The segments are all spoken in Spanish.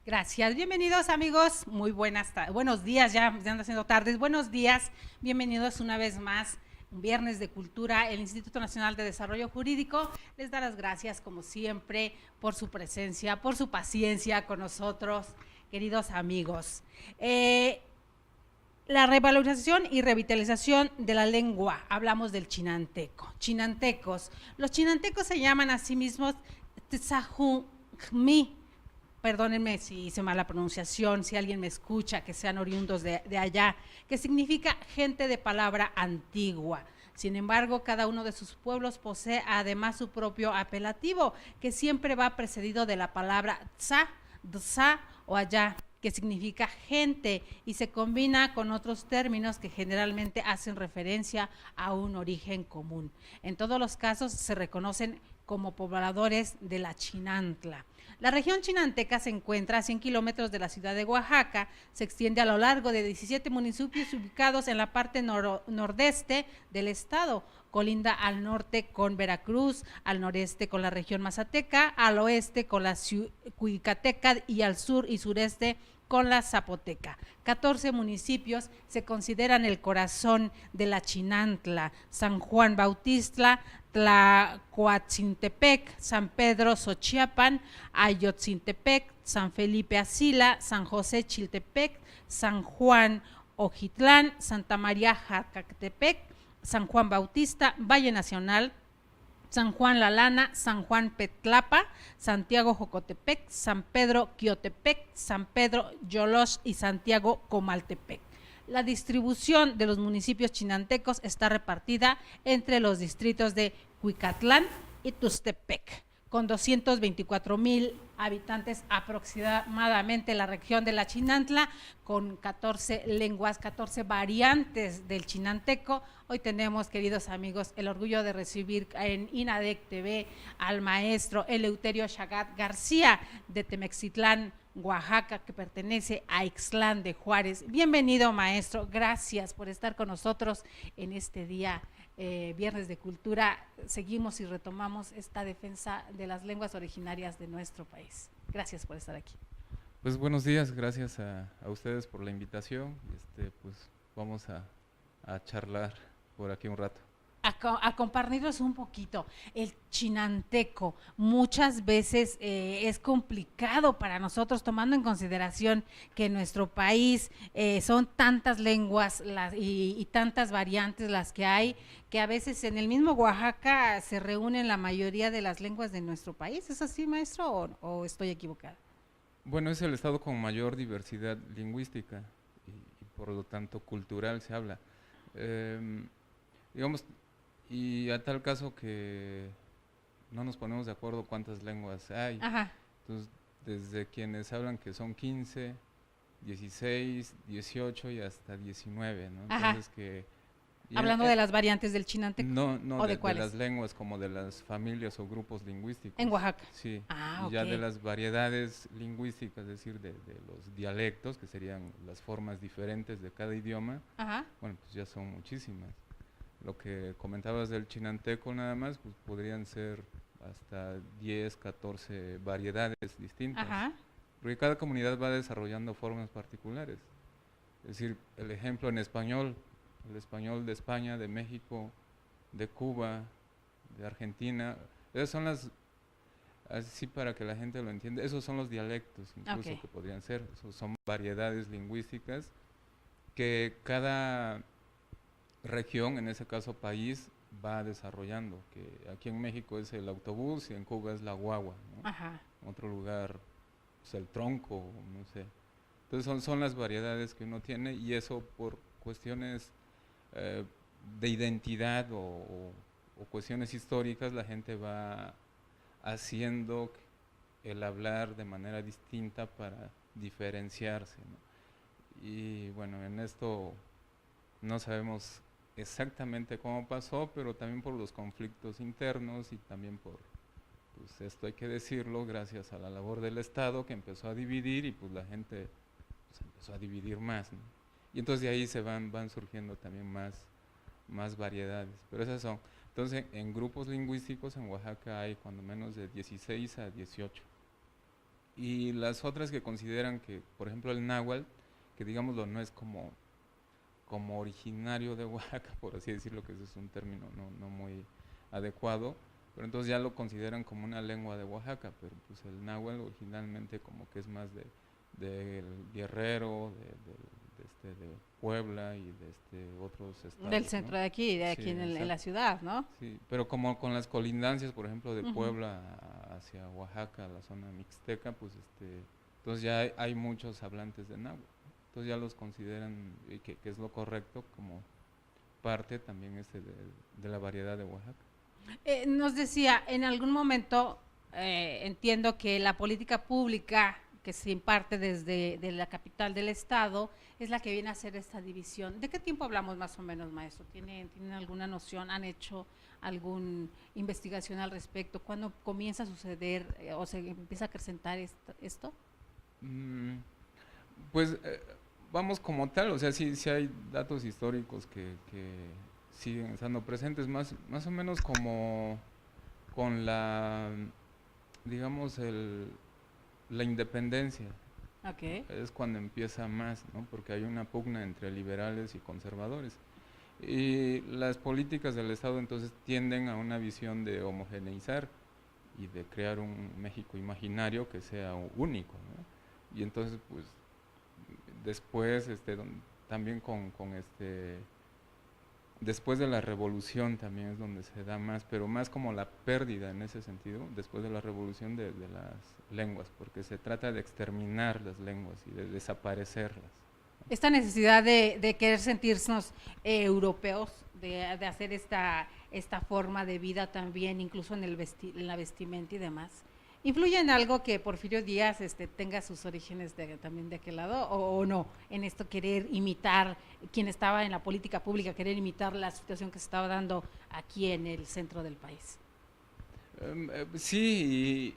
Gracias, bienvenidos amigos, muy buenos días, ya ando haciendo tardes, buenos días, bienvenidos una vez más, un viernes de cultura, el Instituto Nacional de Desarrollo Jurídico les da las gracias como siempre por su presencia, por su paciencia con nosotros, queridos amigos. La revalorización y revitalización de la lengua, hablamos del chinanteco, chinantecos, los chinantecos se llaman a sí mismos tzahummi. Perdónenme si hice mala pronunciación, si alguien me escucha, que sean oriundos de allá, que significa gente de palabra antigua. Sin embargo, cada uno de sus pueblos posee además su propio apelativo, que siempre va precedido de la palabra tza, dza o allá, que significa gente y se combina con otros términos que generalmente hacen referencia a un origen común. En todos los casos se reconocen como pobladores de la Chinantla. La región chinanteca se encuentra a 100 kilómetros de la ciudad de Oaxaca, se extiende a lo largo de 17 municipios ubicados en la parte nordeste del estado, colinda al norte con Veracruz, al noreste con la región mazateca, al oeste con la cuicateca y al sur y sureste con la zapoteca. 14 municipios se consideran el corazón de la Chinantla: San Juan Bautista, Tlacoatzintepec, San Pedro Xochiapan, Ayotzintepec, San Felipe Asila, San José Chiltepec, San Juan Ojitlán, Santa María Jacatepec, San Juan Bautista, Valle Nacional, San Juan La Lana, San Juan Petlapa, Santiago Jocotepec, San Pedro Quiotepec, San Pedro Yolos y Santiago Comaltepec. La distribución de los municipios chinantecos está repartida entre los distritos de Cuicatlán y Tustepec, con 224,000 habitantes aproximadamente. La región de la Chinantla, con 14 lenguas, 14 variantes del chinanteco. Hoy tenemos, queridos amigos, el orgullo de recibir en INADEC TV al maestro Eleuterio Chagat García de Temexitlán, Oaxaca, que pertenece a Ixtlán de Juárez. Bienvenido, maestro, gracias por estar con nosotros en este día. Viernes de Cultura, seguimos y retomamos esta defensa de las lenguas originarias de nuestro país. Gracias por estar aquí. Pues buenos días, gracias a ustedes por la invitación. Pues vamos a charlar por aquí un rato. A compartirnos un poquito, el chinanteco muchas veces es complicado para nosotros, tomando en consideración que en nuestro país son tantas lenguas y tantas variantes las que hay, que a veces en el mismo Oaxaca se reúnen la mayoría de las lenguas de nuestro país. ¿Es así, maestro, o estoy equivocada? Bueno, es el estado con mayor diversidad lingüística y por lo tanto cultural se habla. Em, digamos, y a tal caso que no nos ponemos de acuerdo cuántas lenguas hay. Ajá. Entonces, desde quienes hablan que son 15, 16, 18 y hasta 19, ¿no? Ajá. Entonces que... Hablando de las variantes del chinanteco. No, ¿O de, de de cuáles? las lenguas, como de las familias o grupos lingüísticos. En Oaxaca. Sí, Ah, y ya de ok. las variedades lingüísticas, es decir, de los dialectos, que serían las formas diferentes de cada idioma, Ajá. bueno, pues ya son muchísimas. Lo que comentabas del chinanteco nada más, pues podrían ser hasta 10, 14 variedades distintas. Ajá. Porque cada comunidad va desarrollando formas particulares. Es decir, el ejemplo en español, el español de España, de México, de Cuba, de Argentina, esas son las, así para que la gente lo entienda, esos son los dialectos incluso Ok. que podrían ser, esos son variedades lingüísticas que cada región, en ese caso país, va desarrollando, que aquí en México es el autobús y en Cuba es la guagua, ¿no? Ajá. En otro lugar pues el tronco, no sé. Entonces son las variedades que uno tiene y eso por cuestiones eh, de identidad o cuestiones históricas la gente va haciendo el hablar de manera distinta para diferenciarse, ¿no? Y bueno, en esto no sabemos exactamente cómo pasó, pero también por los conflictos internos y también por, pues esto hay que decirlo, gracias a la labor del Estado que empezó a dividir y pues la gente pues, empezó a dividir más, ¿no? Y entonces de ahí van surgiendo también más variedades, pero esas son. Entonces en grupos lingüísticos en Oaxaca hay cuando menos de 16 a 18 y las otras que consideran que, por ejemplo, el náhuatl, que digámoslo, no es como originario de Oaxaca, por así decirlo, que ese es un término no muy adecuado, pero entonces ya lo consideran como una lengua de Oaxaca, pero pues el náhuatl originalmente como que es más del Guerrero, de Puebla y de otros estados, Del centro ¿no? de aquí, de Sí, aquí en la exacto. ciudad, ¿no? Sí, pero como con las colindancias, por ejemplo, de Ujú. Puebla hacia Oaxaca, la zona mixteca, pues entonces ya hay muchos hablantes de náhuatl. Entonces ya los consideran, que es lo correcto, como parte también de la variedad de Oaxaca. Nos decía, en algún momento, entiendo que la política pública que se imparte desde de la capital del estado es la que viene a hacer esta división. ¿De qué tiempo hablamos más o menos, maestro? ¿Tienen alguna noción? ¿Han hecho alguna investigación al respecto? ¿Cuándo comienza a suceder o se empieza a acrecentar esto? Mm, pues vamos como tal, o sea, sí hay datos históricos que siguen estando presentes, más o menos como con digamos, la independencia. Ok. Es cuando empieza más, ¿no? Porque hay una pugna entre liberales y conservadores. Y las políticas del Estado entonces tienden a una visión de homogeneizar y de crear un México imaginario que sea único, ¿no? Y entonces, pues, después, también después de la revolución también es donde se da más, pero más como la pérdida en ese sentido, después de la revolución de las lenguas, porque se trata de exterminar las lenguas y de desaparecerlas. Esta necesidad de querer sentirnos europeos, de hacer esta forma de vida también, incluso en en la vestimenta y demás, ¿influye en algo que Porfirio Díaz tenga sus orígenes también de aquel lado o no? En esto querer imitar, quien estaba en la política pública, querer imitar la situación que se estaba dando aquí en el centro del país. Sí,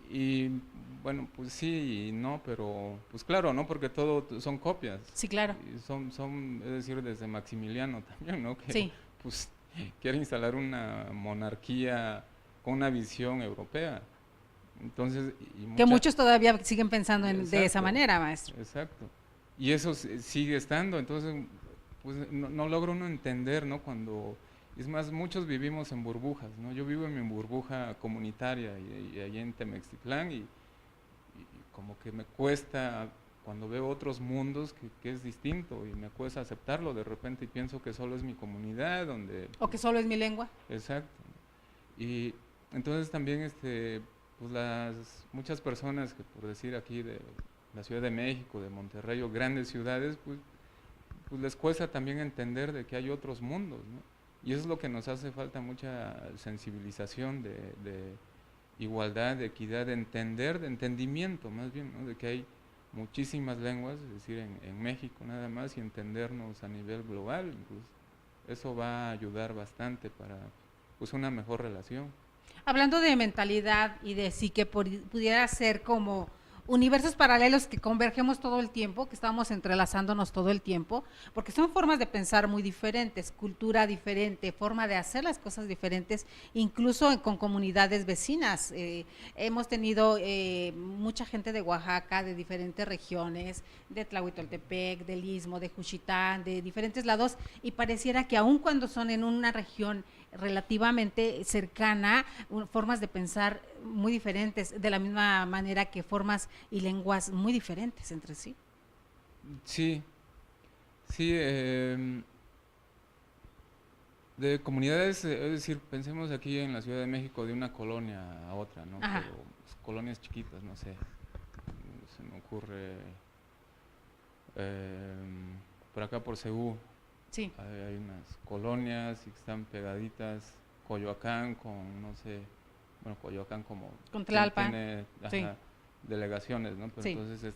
bueno, pues sí y no, pero pues claro, ¿no? Porque todo son copias. Sí, claro. Y es decir, desde Maximiliano también, ¿no? Que Sí. pues quiere instalar una monarquía con una visión europea. Entonces, Que muchos todavía siguen pensando de esa exacto, manera, maestro. exacto. Y eso sigue estando, entonces, pues no logra uno entender, ¿no? Es más, muchos vivimos en burbujas, ¿no? Yo vivo en mi burbuja comunitaria y allí en Temextitlán y como que me cuesta cuando veo otros mundos que es distinto y me cuesta aceptarlo de repente y pienso que solo es mi comunidad donde, O que solo es mi lengua. exacto. Y entonces también pues las muchas personas que por decir aquí de la Ciudad de México, de Monterrey o grandes ciudades, pues les cuesta también entender de que hay otros mundos, ¿no? Y eso es lo que nos hace falta, mucha sensibilización de igualdad, de equidad, de entender, de entendimiento más bien, ¿no? De que hay muchísimas lenguas, es decir, en México nada más, y entendernos a nivel global, incluso. Eso va a ayudar bastante para pues una mejor relación. Hablando de mentalidad y de sí que pudiera ser como universos paralelos que convergemos todo el tiempo, que estamos entrelazándonos todo el tiempo, porque son formas de pensar muy diferentes, cultura diferente, forma de hacer las cosas diferentes, incluso con comunidades vecinas. Hemos tenido mucha gente de Oaxaca, de diferentes regiones, de Tlahuitoltepec, del Istmo, de Juchitán, de diferentes lados, y pareciera que aun cuando son en una región relativamente cercana, formas de pensar muy diferentes, de la misma manera que formas y lenguas muy diferentes entre sí. Sí, sí, de comunidades, es decir, pensemos aquí en la Ciudad de México de una colonia a otra, ¿no? Ajá. Pero pues, colonias chiquitas, no sé, se me ocurre por acá por Ceú, Sí. hay unas colonias y que están pegaditas, Coyoacán con, no sé, bueno, Coyoacán como Con Tlalpan. tiene Sí. delegaciones, ¿no? Pero Sí. entonces,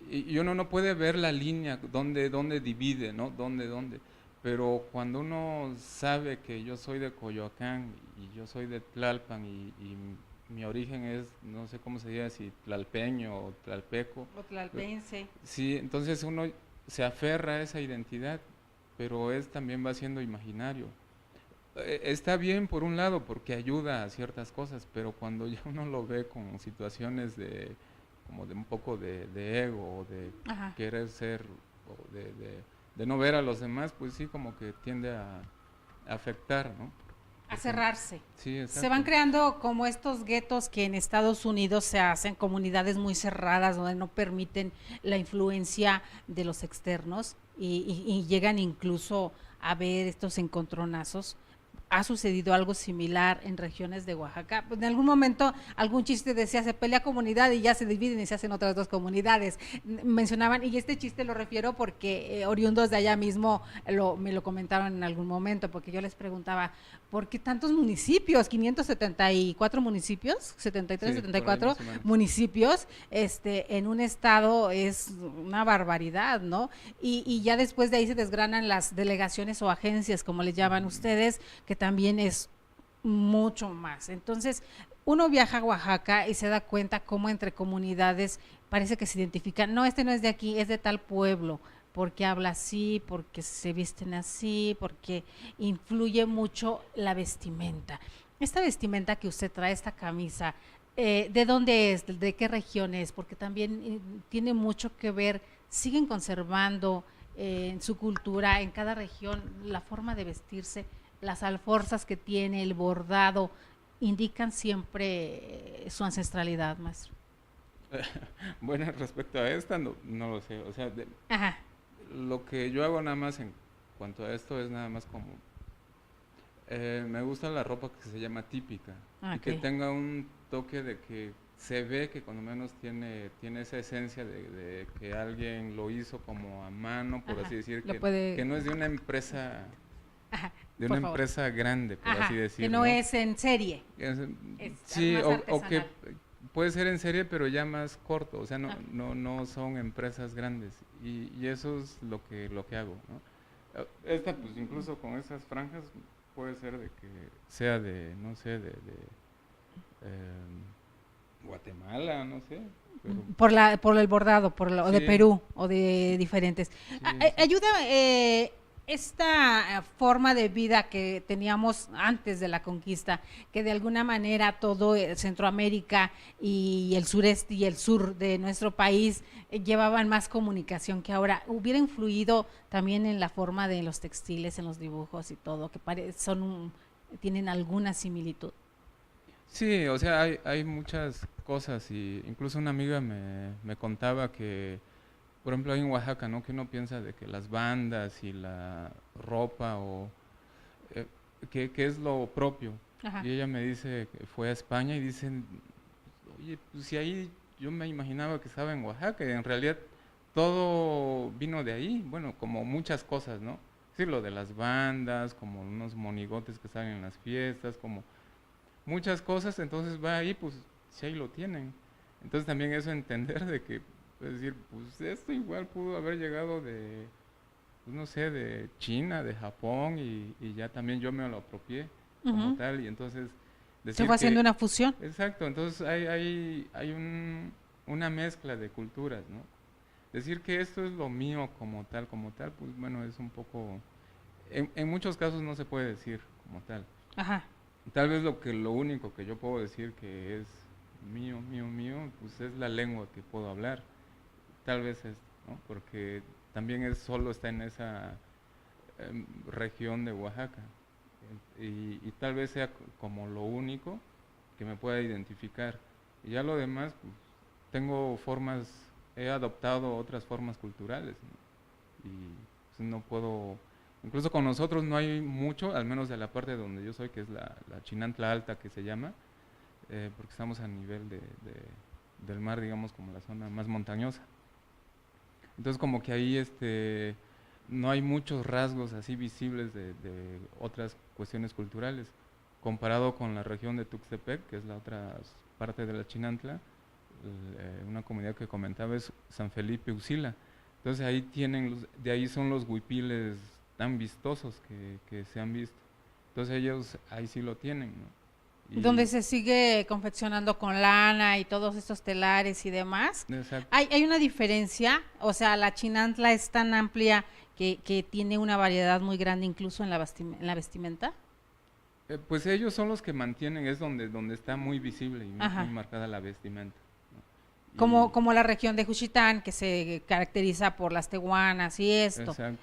y uno no puede ver la línea, dónde divide, ¿no? Dónde. Pero cuando uno sabe que yo soy de Coyoacán y yo soy de Tlalpan y mi origen es, no sé cómo se dice, si tlalpeño o tlalpeco, O tlalpense. sí, entonces uno se aferra a esa identidad, pero también va siendo imaginario. Está bien por un lado porque ayuda a ciertas cosas, pero cuando ya uno lo ve con situaciones como de un poco de ego, o de Ajá. querer ser, o de no ver a los demás, pues sí, como que tiende a afectar, ¿no? A Porque- cerrarse. sí, Se van exacto. creando como estos guetos que en Estados Unidos se hacen, comunidades muy cerradas donde no permiten la influencia de los externos y llegan incluso a ver estos encontronazos. ¿Ha sucedido algo similar en regiones de Oaxaca? Pues en algún momento algún chiste decía se pelea comunidad y ya se dividen y se hacen otras dos comunidades. Mencionaban, y este chiste lo refiero porque oriundos de allá mismo me lo comentaron en algún momento, porque yo les preguntaba, ¿por qué tantos municipios? 574 municipios, 73, Sí, por ahí 74 más o menos. municipios, en un estado es una barbaridad, ¿no? Y ya después de ahí se desgranan las delegaciones o agencias, como les llaman ustedes, que también es mucho más. Entonces, uno viaja a Oaxaca y se da cuenta cómo entre comunidades parece que se identifican, no, este no es de aquí, es de tal pueblo, porque habla así, porque se visten así, porque influye mucho la vestimenta. Esta vestimenta que usted trae, esta camisa, ¿de dónde es? ¿De qué región es? Porque también tiene mucho que ver, siguen conservando en su cultura, en cada región, la forma de vestirse, las alforzas que tiene, el bordado, indican siempre su ancestralidad, maestro. Bueno, respecto a esta, no lo sé. O sea, Ajá, lo que yo hago nada más en cuanto a esto es nada más como, me gusta la ropa que se llama típica y que ok. tenga un toque de que se ve que cuando menos tiene esa esencia de que alguien lo hizo como a mano, por Ajá, así decir, lo que puede, no es ajá, de una por favor. empresa grande, por Ajá, así que decir, no ¿no? es en serie, Es- es sí, más o que artesanal. puede ser en serie, pero ya más corto, o sea, Ah, no son empresas grandes. Y eso es lo que hago, ¿no? Esta, pues incluso con esas franjas, puede ser de que sea de, no sé, Guatemala, no sé, pero por el bordado, o de sí, Perú, o de diferentes. sí, sí. Ayuda esta forma de vida que teníamos antes de la conquista, que de alguna manera todo Centroamérica y el sureste y el sur de nuestro país llevaban más comunicación que ahora. ¿Hubiera influido también en la forma de los textiles, en los dibujos y todo, que tienen alguna similitud? Sí, o sea, hay muchas cosas y incluso una amiga me contaba que, por ejemplo, ahí en Oaxaca, ¿no? Que uno piensa de que las bandas y la ropa o eh, que es lo propio. Ajá, Y ella me dice que fue a España y dicen, oye, pues si ahí yo me imaginaba que estaba en Oaxaca y en realidad todo vino de ahí, bueno, como muchas cosas, ¿no? Sí, lo de las bandas, como unos monigotes que salen en las fiestas, como muchas cosas, entonces va ahí, pues si ahí lo tienen. Entonces también eso entender de que, es decir, pues esto igual pudo haber llegado de, pues, no sé, de China, de Japón y ya también yo me lo apropié como ujú. tal y entonces Se fue decir haciendo que, una fusión. exacto, entonces hay una mezcla de culturas, ¿no? Decir que esto es lo mío como tal, pues bueno, es un poco, en muchos casos no se puede decir como tal. Ajá. Tal vez lo único que yo puedo decir que es mío, pues es la lengua que puedo hablar. Tal vez es, ¿no? Porque también solo está en esa región de Oaxaca. Y tal vez sea como lo único que me pueda identificar. Y ya lo demás, pues tengo formas, he adoptado otras formas culturales, ¿no? Y pues, no puedo, incluso con nosotros no hay mucho, al menos de la parte donde yo soy, que es la Chinantla Alta que se llama, porque estamos a nivel del mar, digamos, como la zona más montañosa. Entonces como que ahí no hay muchos rasgos así visibles de otras cuestiones culturales. Comparado con la región de Tuxtepec, que es la otra parte de la Chinantla, una comunidad que comentaba es San Felipe Uxila. Entonces ahí de ahí son los huipiles tan vistosos que se han visto. Entonces ellos ahí sí lo tienen, ¿no? Donde se sigue confeccionando con lana y todos estos telares y demás. Exacto. Hay una diferencia, o sea, la chinantla es tan amplia que tiene una variedad muy grande incluso en en la vestimenta. Pues ellos son los que mantienen, es donde está muy visible y muy Ajá. marcada la vestimenta, Como la región de Juchitán, que se caracteriza por las tehuanas y esto. Exacto.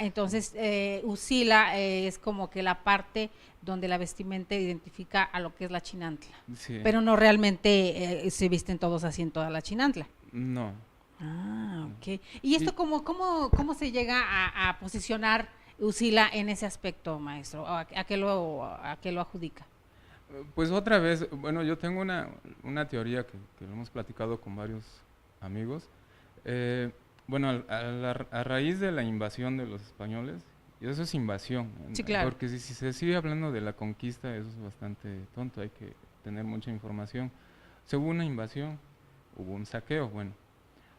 Entonces, Usila es como que la parte donde la vestimenta identifica a lo que es la chinantla. Sí. Pero no realmente se visten todos así en toda la chinantla. No. Ok. ¿Y esto cómo se llega a posicionar Usila en ese aspecto, maestro? ¿A qué lo adjudica? Pues otra vez, bueno, yo tengo una teoría que lo hemos platicado con varios amigos. Bueno, a raíz de la invasión de los españoles, y eso es invasión, Sí, claro. porque si se sigue hablando de la conquista, eso es bastante tonto, hay que tener mucha información. Se hubo una invasión, hubo un saqueo, bueno.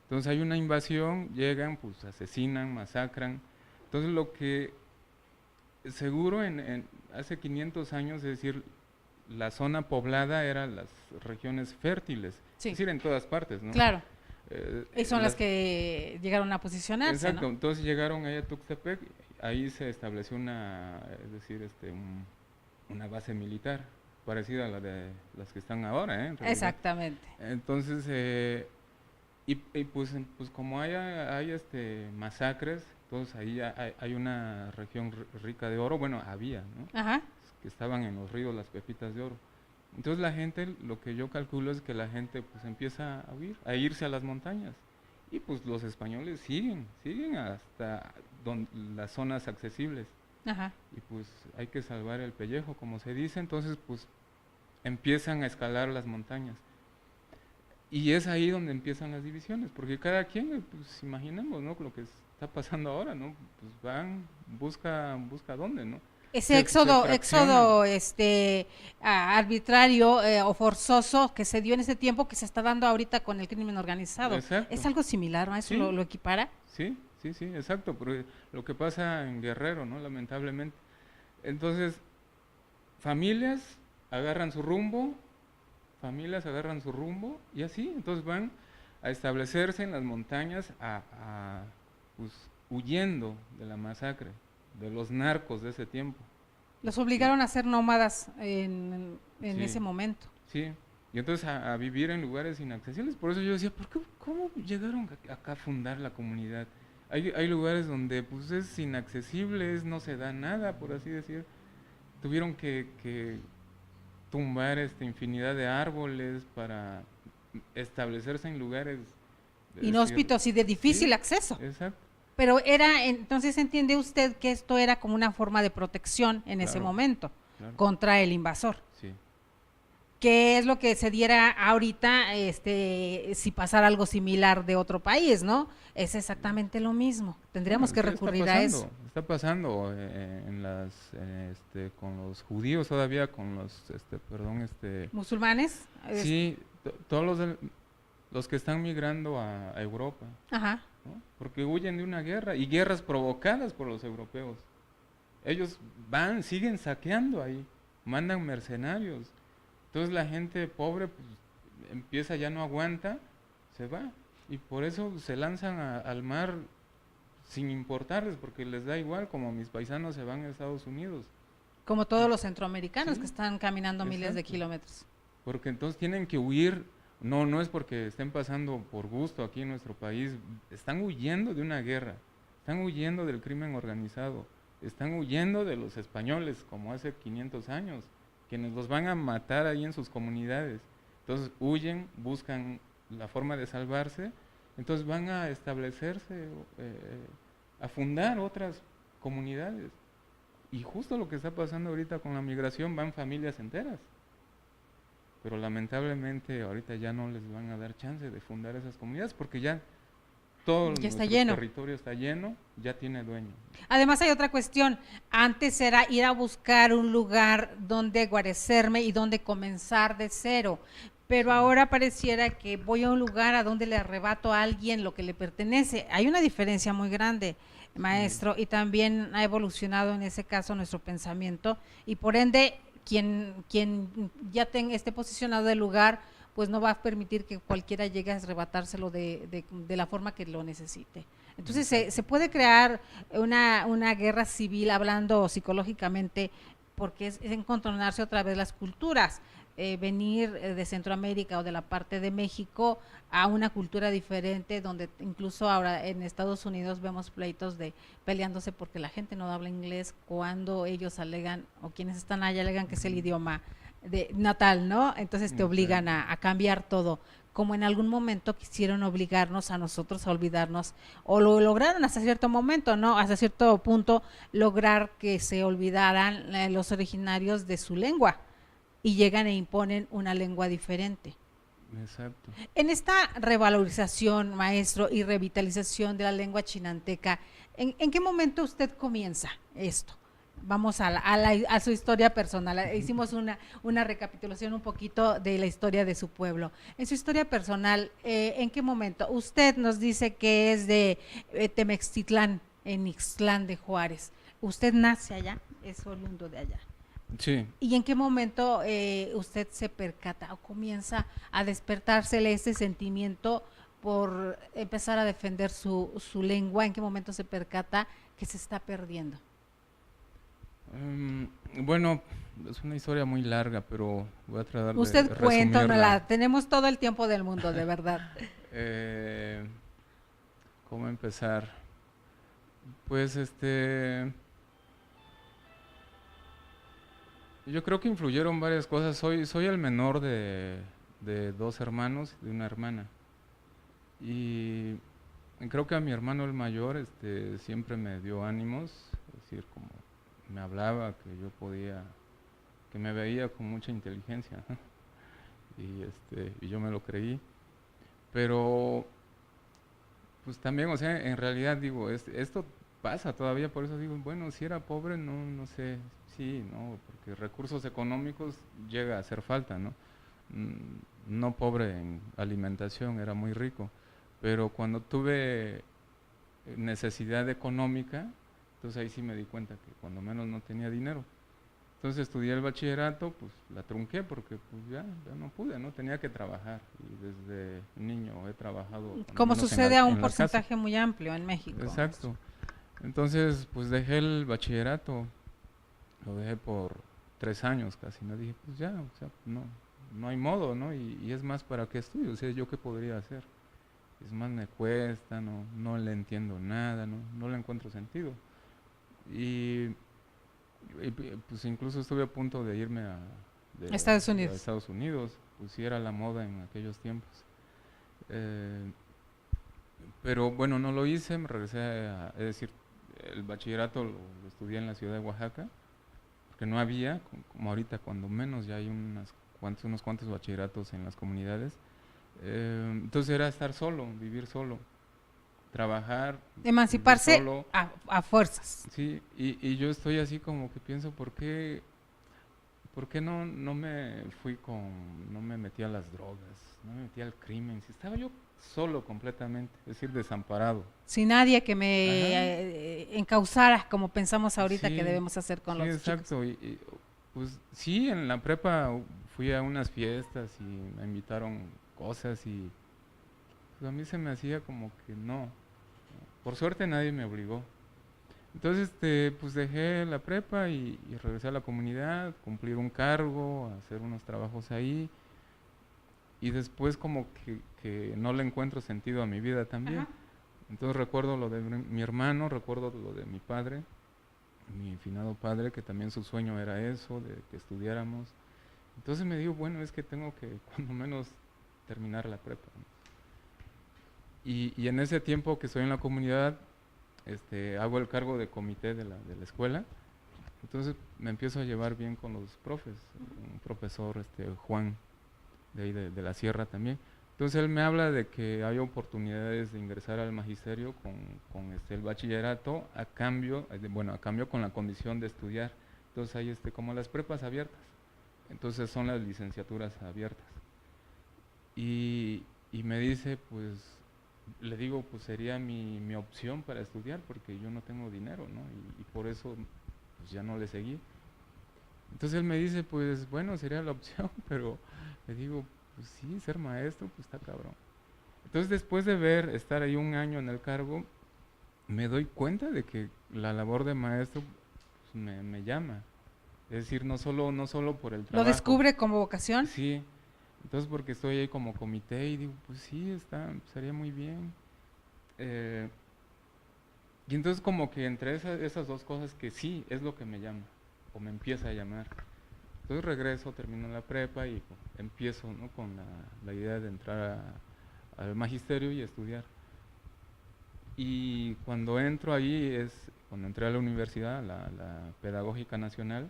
Entonces hay una invasión, llegan, pues asesinan, masacran. Entonces lo que seguro hace 500 años, es decir, la zona poblada eran las regiones fértiles, Sí. es decir, en todas partes, ¿no? Claro. Y son las las que llegaron a posicionarse, Exacto, ¿no? entonces llegaron ahí a Tuxtepec, ahí se estableció es decir, una base militar, parecida a la de las que están ahora, en realidad. Exactamente. Entonces, pues como hay masacres, entonces ahí hay una región rica de oro, bueno, había, ¿no? Ajá. Que estaban en los ríos las pepitas de oro. Entonces la gente, lo que yo calculo es que la gente pues empieza a huir, a irse a las montañas. Y pues los españoles siguen hasta las zonas accesibles. Ajá. Y pues hay que salvar el pellejo, como se dice, entonces pues empiezan a escalar las montañas. Y es ahí donde empiezan las divisiones, porque cada quien, pues imaginemos, ¿no? Lo que está pasando ahora, ¿no? Pues busca dónde, ¿no? Ese Se éxodo fraccionan. arbitrario o forzoso que se dio en ese tiempo, que se está dando ahorita con el crimen organizado. Exacto. ¿Es algo similar, maestro? Sí. ¿Lo equipara? Sí, exacto, porque lo que pasa en Guerrero, ¿no? Lamentablemente. Entonces, familias agarran su rumbo y así, entonces van a establecerse en las montañas pues, huyendo de la masacre, de los narcos de ese tiempo. Los obligaron a ser nómadas en Sí. ese momento. Sí, y entonces a vivir en lugares inaccesibles. Por eso yo decía, ¿cómo llegaron acá a fundar la comunidad? Hay lugares donde pues es inaccesible, no se da nada, por así decir. Tuvieron que tumbar infinidad de árboles para establecerse en lugares Inhóspitos y de difícil sí, acceso. exacto. Pero entonces entiende usted que esto era como una forma de protección en ese Claro, momento claro. contra el invasor. Sí. ¿Qué es lo que se diera ahorita si pasara algo similar de otro país, ¿no? Es exactamente lo mismo. Tendríamos que Sí, recurrir a eso. Está pasando con los judíos todavía, con los, ¿Musulmanes? sí, todos los que están migrando a Europa, Ajá. ¿no? Porque huyen de una guerra y guerras provocadas por los europeos. Ellos siguen saqueando ahí, mandan mercenarios. Entonces la gente pobre pues, empieza, ya no aguanta, se va. Y por eso se lanzan al mar sin importarles, porque les da igual, como mis paisanos se van a Estados Unidos. Como todos los centroamericanos Sí, que están caminando miles de exacto. kilómetros. Porque entonces tienen que huir, no es porque estén pasando por gusto aquí en nuestro país, están huyendo de una guerra, están huyendo del crimen organizado, están huyendo de los españoles, como hace 500 años, quienes los van a matar ahí en sus comunidades. Entonces huyen, buscan la forma de salvarse, entonces van a establecerse, a fundar otras comunidades. Y justo lo que está pasando ahorita con la migración, van familias enteras. Pero lamentablemente ahorita ya no les van a dar chance de fundar esas comunidades porque ya todo Ya está nuestro lleno. territorio está lleno, ya tiene dueño. Además hay otra cuestión. Antes era ir a buscar un lugar donde guarecerme y donde comenzar de cero. Pero ahora pareciera que voy a un lugar a donde le arrebato a alguien lo que le pertenece. Hay una diferencia muy grande, maestro, y también ha evolucionado en ese caso nuestro pensamiento y por ende quien ya esté posicionado del lugar, pues no va a permitir que cualquiera llegue a arrebatárselo de la forma que lo necesite. Entonces se puede crear una guerra civil, hablando psicológicamente, porque es encontronarse otra vez las culturas. venir de Centroamérica o de la parte de México a una cultura diferente, donde incluso ahora en Estados Unidos vemos pleitos de peleándose porque la gente no habla inglés cuando ellos alegan, o quienes están allá alegan que es el idioma de natal, ¿no? Entonces te obligan a cambiar todo, como en algún momento quisieron obligarnos a nosotros a olvidarnos, o lo lograron hasta cierto momento, ¿no? Hasta cierto punto lograr que se olvidaran los originarios de su lengua y llegan e imponen una lengua diferente. Exacto. En esta revalorización, maestro, y revitalización de la lengua chinanteca, ¿en qué momento usted comienza esto? Vamos a su historia personal. Hicimos una recapitulación un poquito de la historia de su pueblo. En su historia personal, ¿en qué momento? Usted nos dice que es de Temextitlán, en Ixtlán de Juárez. ¿Usted nace allá? ¿Es oriundo de allá? Sí. ¿Y en qué momento usted se percata o comienza a despertársele ese sentimiento por empezar a defender su lengua? ¿En qué momento se percata que se está perdiendo? Bueno, es una historia muy larga, pero voy a tratar de Usted cuéntanosla, resumirla. tenemos todo el tiempo del mundo, de verdad. ¿Cómo empezar? Pues yo creo que influyeron varias cosas. Soy el menor de dos hermanos y de una hermana. Y creo que a mi hermano el mayor siempre me dio ánimos, es decir, como me hablaba que yo podía, que me veía con mucha inteligencia, ¿no? Y yo me lo creí. Pero pues también, o sea, en realidad digo, esto pasa todavía, por eso digo, bueno, si era pobre, no sé, sí, no, porque recursos económicos llega a hacer falta, ¿no? No pobre en alimentación, era muy rico, pero cuando tuve necesidad económica, entonces ahí sí me di cuenta que cuando menos no tenía dinero. Entonces estudié el bachillerato, pues la trunqué porque pues ya no pude, ¿no? Tenía que trabajar y desde niño he trabajado. Como sucede a un en la casa. porcentaje muy amplio en México. Exacto. Entonces pues dejé el bachillerato, lo dejé por 3 años casi, ¿no? Dije pues ya, o sea, no hay modo, ¿no? Y es más, ¿para qué estudio? O sea, ¿yo qué podría hacer? Es más, me cuesta, no le entiendo nada, no le encuentro sentido. Y pues incluso estuve a punto de irme a Estados a Unidos. Estados Unidos, pues sí era la moda en aquellos tiempos. Pero bueno, no lo hice, me regresé es decir, el bachillerato lo estudié en la ciudad de Oaxaca, porque no había, como ahorita cuando menos ya hay unos cuantos bachilleratos en las comunidades. Entonces era estar solo, vivir solo, trabajar, Emanciparse solo. a fuerzas. Sí, y yo estoy así como que pienso, ¿por qué no me metí a las drogas, no me metí al crimen? Si estaba yo solo completamente, es decir, desamparado. Sin nadie que me encauzara como pensamos ahorita Sí, que debemos hacer con sí, los exacto. chicos. Pues sí, en la prepa fui a unas fiestas y me invitaron cosas y pues a mí se me hacía como que no. Por suerte nadie me obligó. Entonces, pues dejé la prepa y regresé a la comunidad, cumplir un cargo, hacer unos trabajos ahí. Y después como que no le encuentro sentido a mi vida también. Ajá. Entonces recuerdo lo de mi hermano, recuerdo lo de mi padre, mi finado padre, que también su sueño era eso, de que estudiáramos. Entonces me digo, bueno, es que tengo que cuando menos terminar la prepa, ¿no? Y en ese tiempo que estoy en la comunidad, hago el cargo de comité de la escuela. Entonces me empiezo a llevar bien con los profes, un profesor, Juan, de ahí de la sierra también. Entonces él me habla de que hay oportunidades de ingresar al magisterio con el bachillerato a cambio, a cambio con la condición de estudiar. Entonces hay como las prepas abiertas, entonces son las licenciaturas abiertas. Y me dice, pues, le digo, pues sería mi opción para estudiar porque yo no tengo dinero, ¿no? Y por eso pues ya no le seguí. Entonces él me dice, pues bueno, sería la opción, pero le digo, pues sí, ser maestro, pues está cabrón. Entonces después de estar ahí un año en el cargo, me doy cuenta de que la labor de maestro pues, me llama. Es decir, no solo por el ¿Lo trabajo. descubre como vocación? Sí, entonces porque estoy ahí como comité y digo, pues sí, estaría muy bien. Eh, y entonces como que entre esas dos cosas que sí es lo que me llama, o me empieza a llamar. Entonces regreso, termino la prepa y empiezo, ¿no?, con la idea de entrar al magisterio y estudiar. Y cuando entro ahí, cuando entré a la universidad, la Pedagógica Nacional,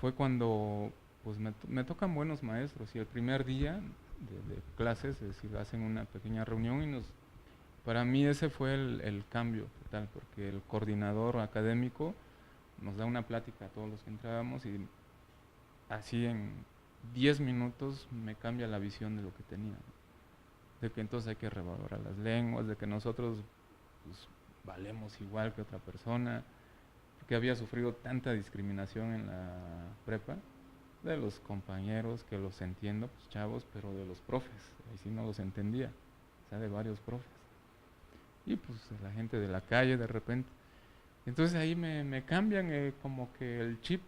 fue cuando pues me tocan buenos maestros y el primer día de clases, es decir, hacen una pequeña reunión y para mí ese fue el cambio total, porque el coordinador académico nos da una plática a todos los que entrábamos y así en 10 minutos me cambia la visión de lo que tenía, ¿no? De que entonces hay que revalorar las lenguas, de que nosotros pues, valemos igual que otra persona, porque había sufrido tanta discriminación en la prepa, de los compañeros, que los entiendo, pues chavos, pero de los profes, ahí sí no los entendía, o sea, de varios profes. Y pues de la gente de la calle de repente. Entonces ahí me cambian como que el chip.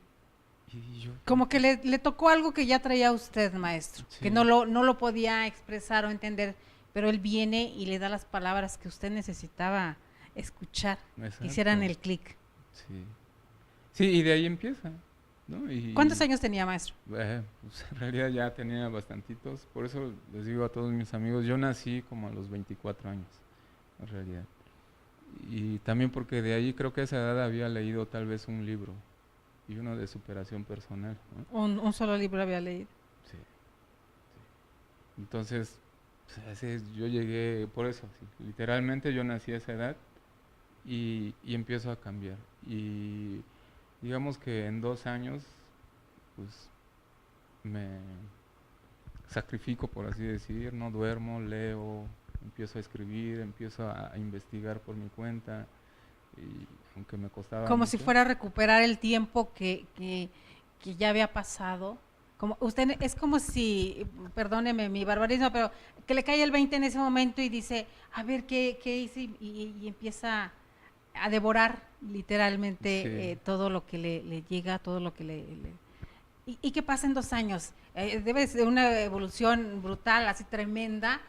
Y yo, Como que le tocó algo que ya traía usted, maestro, sí, que no lo podía expresar o entender, pero él viene y le da las palabras que usted necesitaba escuchar, que exacto, hicieran el clic. sí. Sí, y de ahí empieza, ¿no? ¿Cuántos años tenía, maestro? Pues en realidad ya tenía bastantitos, por eso les digo a todos mis amigos, yo nací como a los 24 años, en realidad. Y también porque de ahí creo que a esa edad había leído tal vez un libro, y uno de superación personal, ¿no? Un solo libro había leído. Sí, sí. Entonces, pues, yo llegué, por eso, sí, literalmente yo nací a esa edad y empiezo a cambiar. Y digamos que en 2 años, pues me sacrifico, por así decir, no duermo, leo, empiezo a escribir, empiezo a investigar por mi cuenta, y aunque me costaba Como mucho. si fuera a recuperar el tiempo que ya había pasado. Como usted es como si, perdóneme mi barbarismo, pero que le cae el 20 en ese momento y dice, a ver qué hice, y empieza a devorar literalmente Sí. todo lo que le llega, todo lo que ¿Y qué pasa en 2 años? Debe ser una evolución brutal, así tremenda,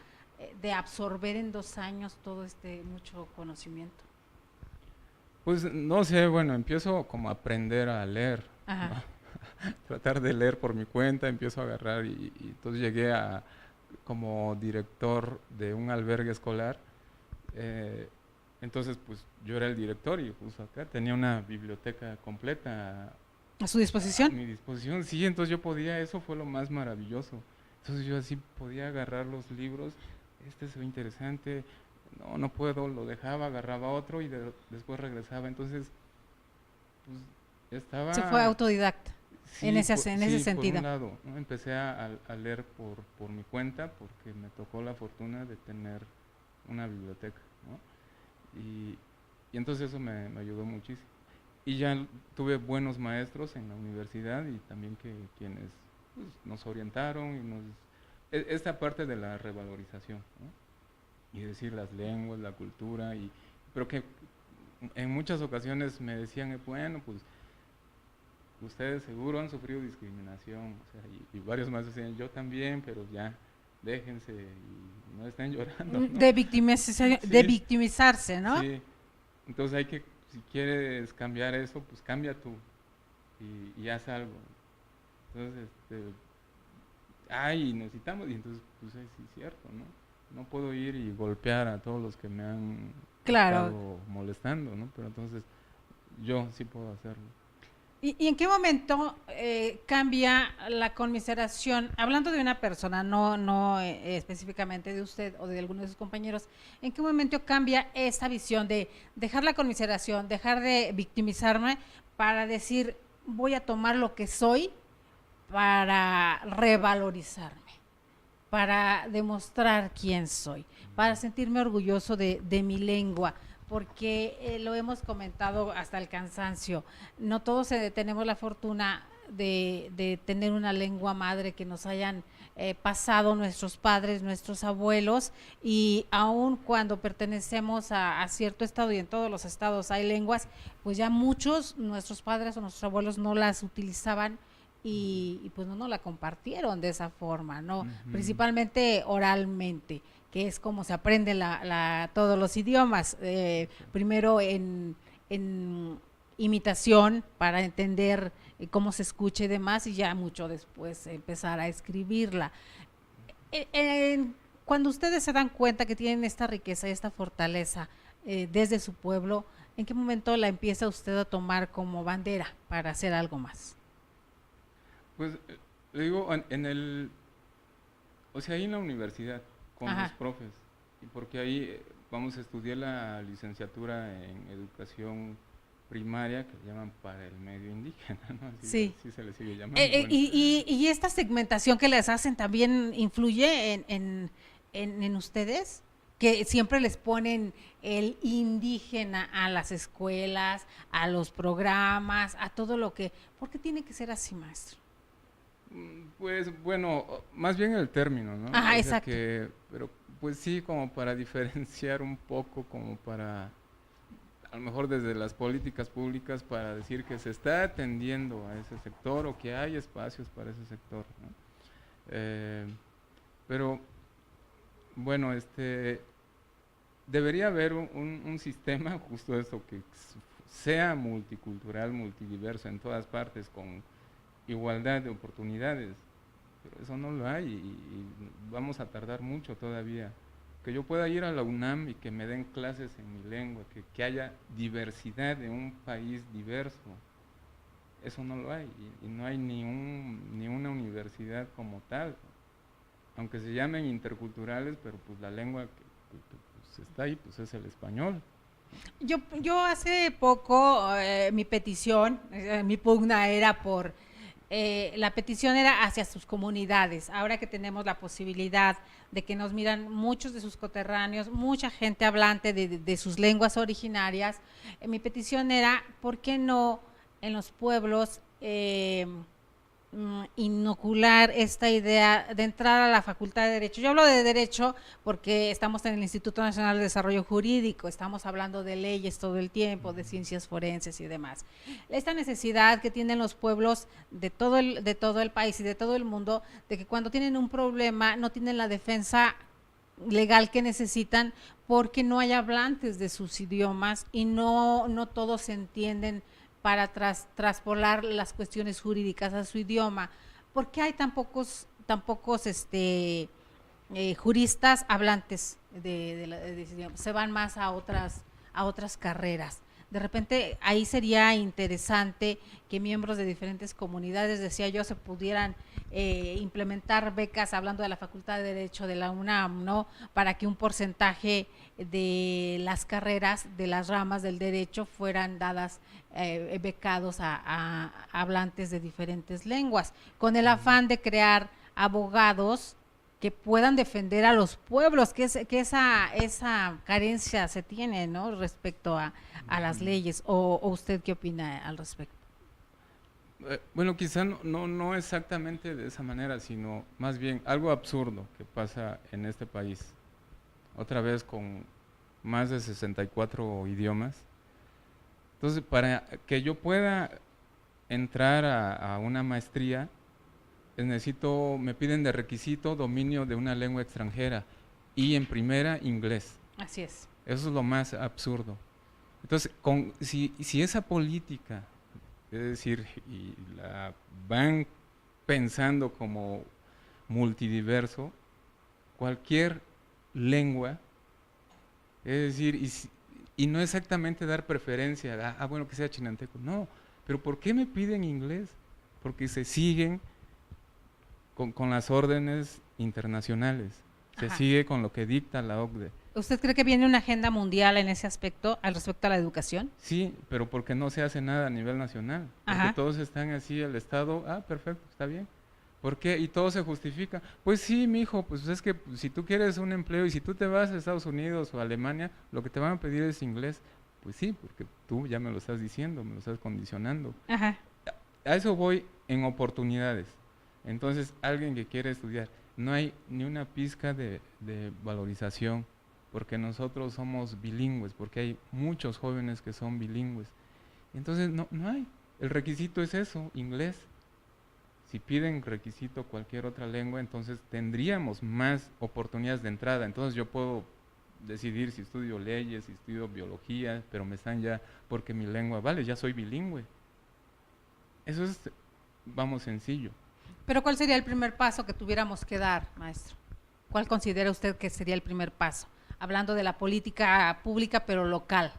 de absorber en 2 años todo este mucho conocimiento. Pues no sé, bueno, empiezo como a aprender a leer, Ajá. ¿no? Tratar de leer por mi cuenta, empiezo a agarrar y entonces llegué a como director de un albergue escolar. eh, entonces pues yo era el director y justo acá tenía una biblioteca completa ¿A su a disposición? mi disposición. Sí, entonces yo podía, eso fue lo más maravilloso. Entonces yo así podía agarrar los libros, este se ve interesante, no puedo, lo dejaba, agarraba otro y después regresaba. Entonces, pues Se fue estaba, autodidacta en sí, ese sí, por sentido. un lado, ¿no? Empecé a leer por mi cuenta porque me tocó la fortuna de tener una biblioteca, ¿no? Y entonces eso me ayudó muchísimo. Y ya tuve buenos maestros en la universidad y también quienes pues, nos orientaron y esta parte de la revalorización, ¿no? Y decir las lenguas, la cultura, pero que en muchas ocasiones me decían, bueno, pues ustedes seguro han sufrido discriminación, o sea, y varios más decían, yo también, pero ya, déjense y no estén llorando, ¿no? De Sí, victimizarse, ¿no? sí. Entonces hay que, si quieres cambiar eso, pues cambia tú y haz algo. Entonces, necesitamos, y entonces, pues sí, es cierto, ¿no? No puedo ir y golpear a todos los que me han Claro. estado molestando, ¿no? Pero entonces yo sí puedo hacerlo. ¿Y en qué momento cambia la conmiseración? Hablando de una persona, no específicamente de usted o de alguno de sus compañeros, ¿en qué momento cambia esa visión de dejar la conmiseración, dejar de victimizarme para decir, voy a tomar lo que soy para revalorizarme, para demostrar quién soy, para sentirme orgulloso de mi lengua? Porque lo hemos comentado hasta el cansancio, no todos tenemos la fortuna de tener una lengua madre que nos hayan pasado nuestros padres, nuestros abuelos, y aun cuando pertenecemos a cierto estado, y en todos los estados hay lenguas, pues ya muchos, nuestros padres o nuestros abuelos no las utilizaban y pues no nos la compartieron de esa forma, ¿no? Principalmente oralmente, que es como se aprende todos los idiomas, primero en imitación para entender cómo se escucha y demás, y ya mucho después empezar a escribirla. Cuando ustedes se dan cuenta que tienen esta riqueza y esta fortaleza desde su pueblo, ¿en qué momento la empieza usted a tomar como bandera para hacer algo más? Pues le digo, o sea, ahí en la universidad, con Ajá. los profes, y porque ahí vamos a estudiar la licenciatura en educación primaria, que le llaman para el medio indígena, ¿no? Sí. Así se le sigue llamando. Bueno, Y esta segmentación que les hacen también influye en ustedes, que siempre les ponen el indígena a las escuelas, a los programas, a todo lo que... ¿Por qué tiene que ser así, maestro? pues bueno, más bien el término, ¿no? Ajá, O sea exacto. pero pues sí, como para diferenciar un poco, como para, a lo mejor desde las políticas públicas, para decir que se está atendiendo a ese sector o que hay espacios para ese sector, ¿no? Pero bueno, debería haber un sistema, justo eso, que sea multicultural, multidiverso en todas partes, con igualdad de oportunidades, pero eso no lo hay y vamos a tardar mucho todavía. Que yo pueda ir a la UNAM y que me den clases en mi lengua, que haya diversidad de un país diverso, eso no lo hay y no hay ni una universidad como tal, aunque se llamen interculturales, pero pues la lengua que, pues está ahí, pues es el español. Yo hace poco, mi petición, mi pugna era por, la petición era hacia sus comunidades. Ahora que tenemos la posibilidad de que nos miran muchos de sus coterráneos, mucha gente hablante de sus lenguas originarias, mi petición era, ¿por qué no en los pueblos inocular esta idea de entrar a la Facultad de Derecho? Yo hablo de Derecho porque estamos en el Instituto Nacional de Desarrollo Jurídico, estamos hablando de leyes todo el tiempo, de ciencias forenses y demás. Esta necesidad que tienen los pueblos de todo el país y de todo el mundo, de que cuando tienen un problema no tienen la defensa legal que necesitan porque no hay hablantes de sus idiomas y no todos se entienden para traspolar las cuestiones jurídicas a su idioma. ¿Por qué hay tan pocos juristas hablantes de ese idioma? Se van más a otras carreras. De repente ahí sería interesante que miembros de diferentes comunidades, decía yo, se pudieran implementar becas, hablando de la Facultad de Derecho de la UNAM, ¿no? Para que un porcentaje de las carreras, de las ramas del derecho, fueran dadas becados a hablantes de diferentes lenguas, con el afán de crear abogados que puedan defender a los pueblos, que esa carencia se tiene, ¿no? Respecto a las leyes. ¿O usted qué opina al respecto? Bueno, quizá no exactamente de esa manera, sino más bien algo absurdo que pasa en este país. Otra vez con más de 64 idiomas. Entonces, para que yo pueda entrar a una maestría, me piden de requisito dominio de una lengua extranjera y en primera inglés. Así es. Eso es lo más absurdo. Entonces, si esa política, es decir, y la van pensando como multidiverso, cualquier lengua, es decir, y no exactamente dar preferencia, bueno, que sea chinanteco, no, pero ¿por qué me piden inglés? Porque se siguen con las órdenes internacionales, se Ajá. sigue con lo que dicta la OCDE. ¿Usted cree que viene una agenda mundial en ese aspecto, al respecto a la educación? Sí, pero porque no se hace nada a nivel nacional, porque Ajá. todos están así, el Estado, perfecto, está bien. ¿Por qué? Y todo se justifica. Pues sí, mijo, pues es que si tú quieres un empleo y si tú te vas a Estados Unidos o a Alemania, lo que te van a pedir es inglés. Pues sí, porque tú ya me lo estás diciendo, me lo estás condicionando. Ajá. A eso voy en oportunidades. Entonces, alguien que quiere estudiar, no hay ni una pizca de valorización, porque nosotros somos bilingües, porque hay muchos jóvenes que son bilingües. Entonces, no hay. El requisito es eso, inglés. Si piden requisito cualquier otra lengua, entonces tendríamos más oportunidades de entrada. Entonces yo puedo decidir si estudio leyes, si estudio biología, pero me están ya, porque mi lengua, vale, ya soy bilingüe. Eso es, vamos, sencillo. Pero ¿cuál sería el primer paso que tuviéramos que dar, maestro? ¿Cuál considera usted que sería el primer paso? Hablando de la política pública, pero local.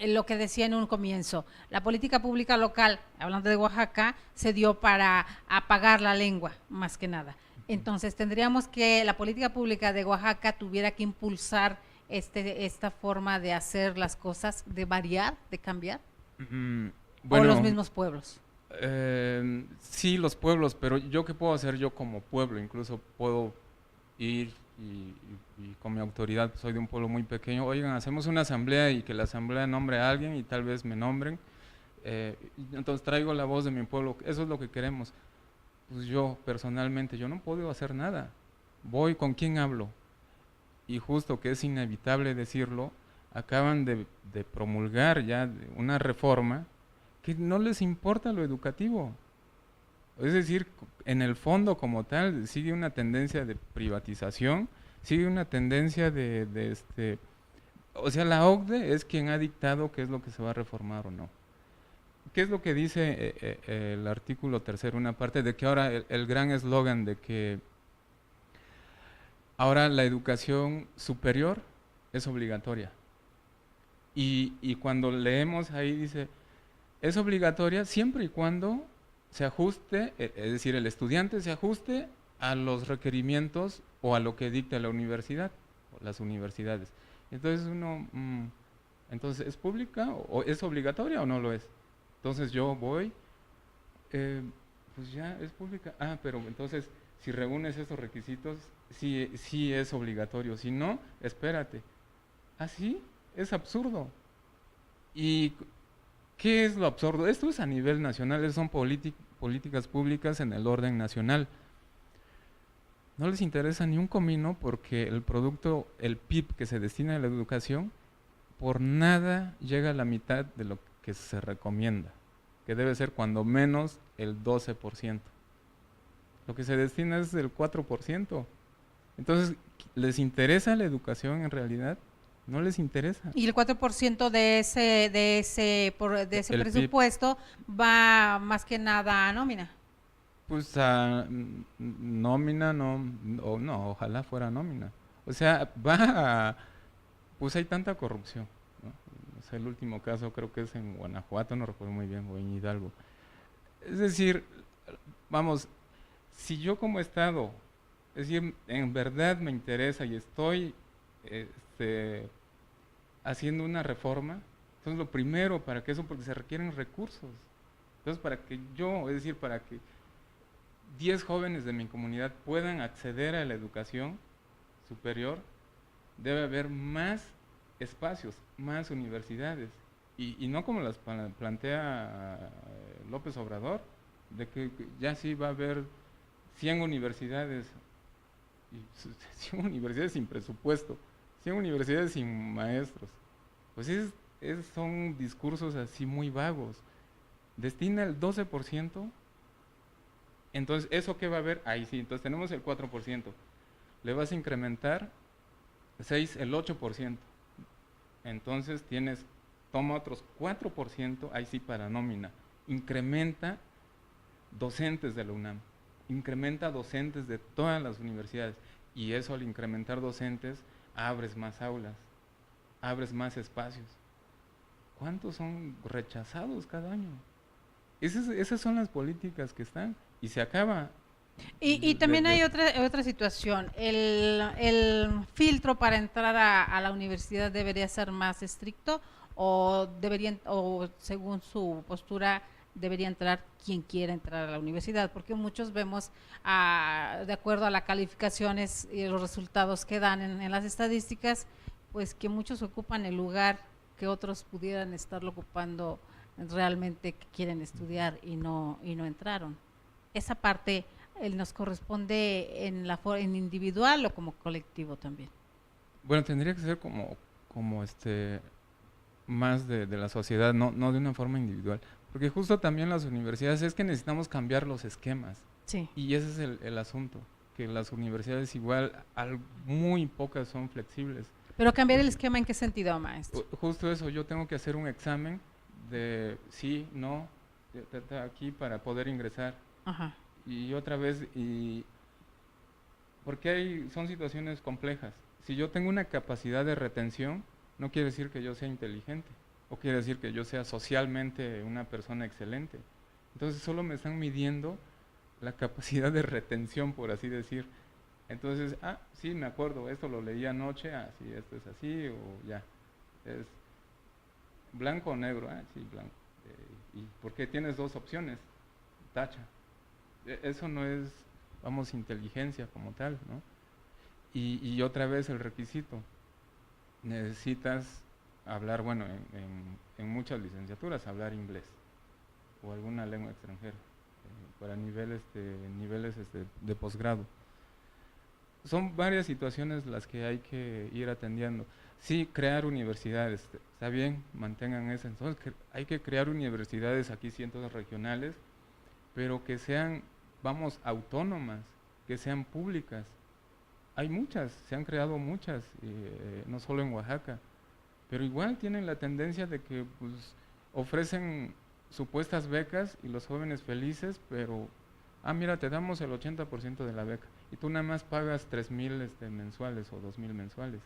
Lo que decía en un comienzo, la política pública local, hablando de Oaxaca, se dio para apagar la lengua, más que nada. Entonces, tendríamos que, la política pública de Oaxaca tuviera que impulsar esta forma de hacer las cosas, de variar, de cambiar, Bueno, o los mismos pueblos. Sí, los pueblos, pero yo qué puedo hacer yo como pueblo, incluso puedo ir y con mi autoridad, soy de un pueblo muy pequeño, oigan, hacemos una asamblea y que la asamblea nombre a alguien y tal vez me nombren, entonces traigo la voz de mi pueblo, eso es lo que queremos. Pues yo personalmente, yo no puedo hacer nada, voy, ¿con quién hablo? Y justo que es inevitable decirlo, acaban de promulgar ya una reforma que no les importa lo educativo. Es decir, en el fondo como tal sigue una tendencia de privatización, sigue una tendencia o sea, la OCDE es quien ha dictado qué es lo que se va a reformar o no. ¿Qué es lo que dice el artículo tercero? Una parte de que ahora el gran eslogan de que ahora la educación superior es obligatoria. Y cuando leemos ahí dice, es obligatoria siempre y cuando se ajuste, es decir, el estudiante se ajuste a los requerimientos o a lo que dicta la universidad, o las universidades. Entonces entonces, ¿es pública o es obligatoria o no lo es? Entonces yo voy, pues ya es pública, pero entonces si reúnes esos requisitos, sí es obligatorio, si no, espérate. ¿Sí? Es absurdo. ¿Y qué es lo absurdo? Esto es a nivel nacional, son políticas públicas en el orden nacional. No les interesa ni un comino porque el producto, el PIB que se destina a la educación, por nada llega a la mitad de lo que se recomienda, que debe ser cuando menos el 12%. Lo que se destina es el 4%. Entonces, ¿les interesa la educación en realidad? No les interesa. Y el 4% de ese El presupuesto va más que nada a nómina. Pues a nómina, no, ojalá fuera nómina. O sea, pues hay tanta corrupción, ¿no? O sea, el último caso creo que es en Guanajuato, no recuerdo muy bien, o en Hidalgo. Es decir, vamos, si yo como Estado, es decir, en verdad me interesa y estoy haciendo una reforma, entonces lo primero para que eso, porque se requieren recursos. Entonces para que yo, es decir, para que 10 jóvenes de mi comunidad puedan acceder a la educación superior, debe haber más espacios, más universidades. Y no como las plantea López Obrador, de que ya sí va a haber 100 universidades, 100 universidades sin presupuesto, 100 universidades sin maestros. Pues son discursos así muy vagos. Destina el 12%, entonces, ¿eso qué va a haber? Ahí sí, entonces tenemos el 4%. Le vas a incrementar el 8%. Entonces toma otros 4%, ahí sí para nómina. Incrementa docentes de la UNAM, incrementa docentes de todas las universidades. Y eso, al incrementar docentes, abres más aulas, abres más espacios. ¿Cuántos son rechazados cada año? Esas son las políticas que están y se acaba. Y también hay otra situación. El filtro para entrar a la universidad debería ser más estricto o según su postura debería entrar quien quiera entrar a la universidad, porque muchos vemos de acuerdo a las calificaciones y los resultados que dan en las estadísticas, pues que muchos ocupan el lugar que otros pudieran estarlo ocupando realmente que quieren estudiar y no entraron. Esa parte nos corresponde en individual o como colectivo también. Bueno, tendría que ser como más de la sociedad, no de una forma individual. Porque justo también las universidades es que necesitamos cambiar los esquemas. Sí. Y ese es el asunto, que las universidades igual, muy pocas son flexibles. Pero cambiar el esquema, ¿en qué sentido, maestro? Justo eso, yo tengo que hacer un examen de sí, no, aquí para poder ingresar. Ajá. Y otra vez, porque son situaciones complejas. Si yo tengo una capacidad de retención, no quiere decir que yo sea inteligente, o quiere decir que yo sea socialmente una persona excelente. Entonces solo me están midiendo la capacidad de retención, por así decir. Entonces, sí, me acuerdo, esto lo leí anoche, sí, esto es así, o ya. Es blanco o negro, sí, blanco. ¿Y por qué tienes dos opciones? Tacha. Eso no es, vamos, inteligencia como tal, ¿no? Y otra vez el requisito. Necesitas hablar, bueno, en muchas licenciaturas, hablar inglés o alguna lengua extranjera para niveles de posgrado. Son varias situaciones las que hay que ir atendiendo. Sí, crear universidades, está bien, mantengan eso. Entonces, hay que crear universidades aquí, cientos regionales, pero que sean, vamos, autónomas, que sean públicas. Hay muchas, se han creado muchas, no solo en Oaxaca, pero igual tienen la tendencia de que pues, ofrecen supuestas becas y los jóvenes felices, pero, mira, te damos el 80% de la beca y tú nada más pagas 3,000 mensuales o 2,000 mensuales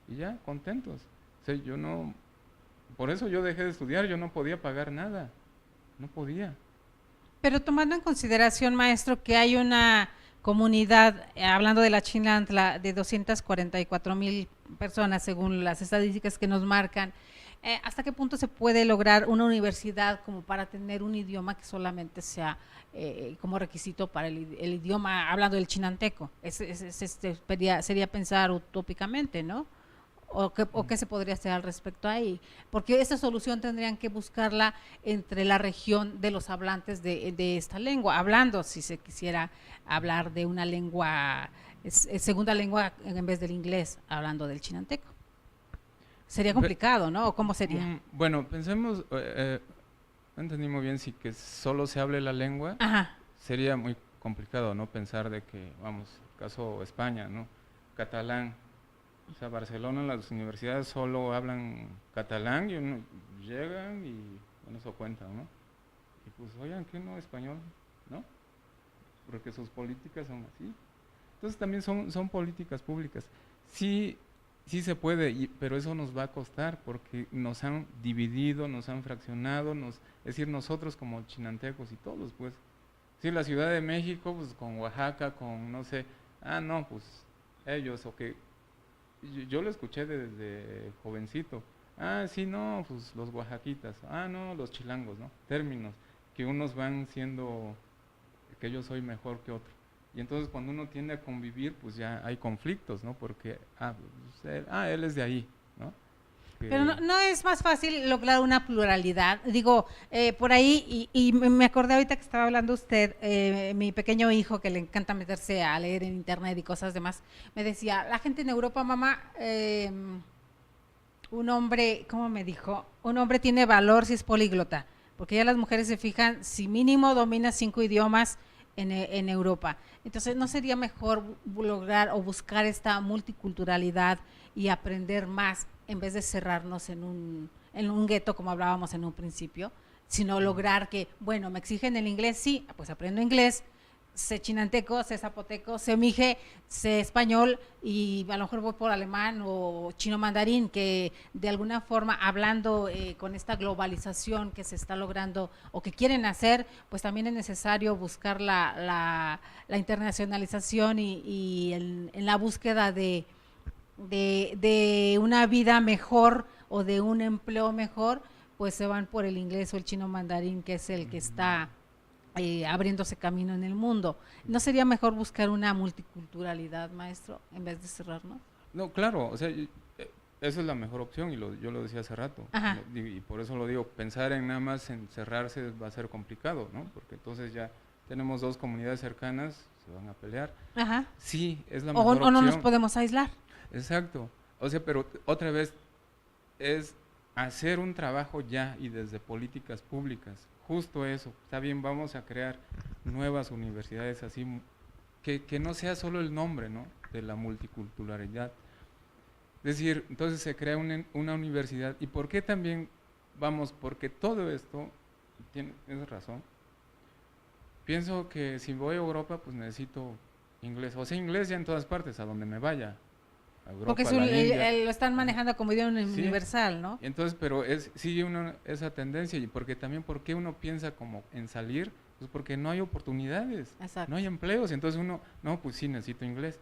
y ya, contentos. O sea, por eso yo dejé de estudiar, yo no podía pagar nada, no podía. Pero tomando en consideración, maestro, que hay una comunidad, hablando de la Chinantla, de 244,000 personas según las estadísticas que nos marcan, ¿hasta qué punto se puede lograr una universidad como para tener un idioma que solamente sea como requisito para el idioma, hablando del chinanteco? Sería pensar utópicamente, ¿no? ¿O qué se podría hacer al respecto ahí? Porque esa solución tendrían que buscarla entre la región de los hablantes de esta lengua, hablando, si se quisiera hablar de una lengua, segunda lengua en vez del inglés, hablando del chinanteco. Sería complicado, ¿no? ¿O cómo sería? Bueno, pensemos, no entendí muy bien si que solo se hable la lengua, Ajá. Sería muy complicado, ¿no? Pensar de que, vamos, caso España, ¿no? Catalán. O sea, Barcelona, las universidades solo hablan catalán y llegan y con eso cuentan, ¿no? Y pues, oigan, ¿qué no? Español, ¿no? Porque sus políticas son así. Entonces también son políticas públicas. Sí, sí se puede, pero eso nos va a costar porque nos han dividido, nos han fraccionado, es decir, nosotros como chinantecos y todos, pues. Sí, la Ciudad de México, pues con Oaxaca, con no sé, no, pues ellos, o que yo lo escuché desde jovencito. Sí, no, pues los oaxaquitas. No, los chilangos, ¿no? Términos que unos van siendo que yo soy mejor que otro. Y entonces cuando uno tiende a convivir, pues ya hay conflictos, ¿no? Porque, pues él es de ahí, ¿no? Pero no es más fácil lograr una pluralidad. Digo, por ahí, y me acordé ahorita que estaba hablando usted, mi pequeño hijo que le encanta meterse a leer en internet y cosas demás, me decía, la gente en Europa, mamá, un hombre, ¿cómo me dijo? Un hombre tiene valor si es políglota, porque ya las mujeres se fijan si mínimo domina 5 idiomas en Europa. Entonces, ¿no sería mejor lograr o buscar esta multiculturalidad y aprender más en vez de cerrarnos en un gueto, como hablábamos en un principio, sino lograr que, bueno, me exigen el inglés, sí, pues aprendo inglés, sé chinanteco, sé zapoteco, sé mije, sé español y a lo mejor voy por alemán o chino mandarín, que de alguna forma, hablando con esta globalización que se está logrando o que quieren hacer, pues también es necesario buscar la internacionalización y en la búsqueda de una vida mejor o de un empleo mejor, pues se van por el inglés o el chino mandarín, que es el que está abriéndose camino en el mundo. ¿No sería mejor buscar una multiculturalidad, maestro, en vez de cerrarnos? No, claro, o sea, esa es la mejor opción, y yo lo decía hace rato. Ajá. Y por eso lo digo, pensar en nada más en cerrarse va a ser complicado, ¿no? Porque entonces ya tenemos dos comunidades cercanas, se van a pelear. Ajá. Sí, es la O, mejor o no nos opción. podemos aislar. Exacto. O sea, pero otra vez es hacer un trabajo ya y desde políticas públicas. Justo eso. Está bien, vamos a crear nuevas universidades así, que no sea solo el nombre, ¿no? De la multiculturalidad. Es decir, entonces se crea una universidad. ¿Y por qué también? Vamos, porque todo esto, tienes razón, pienso que si voy a Europa, pues necesito inglés. O sea, inglés ya en todas partes, a donde me vaya. A Europa, Porque a la India. lo están manejando como idioma Sí. universal, ¿no? Entonces, pero sigue esa tendencia, y porque también, ¿por qué uno piensa como en salir? Pues porque no hay oportunidades, Exacto. no hay empleos, entonces uno, no, pues sí, necesito inglés.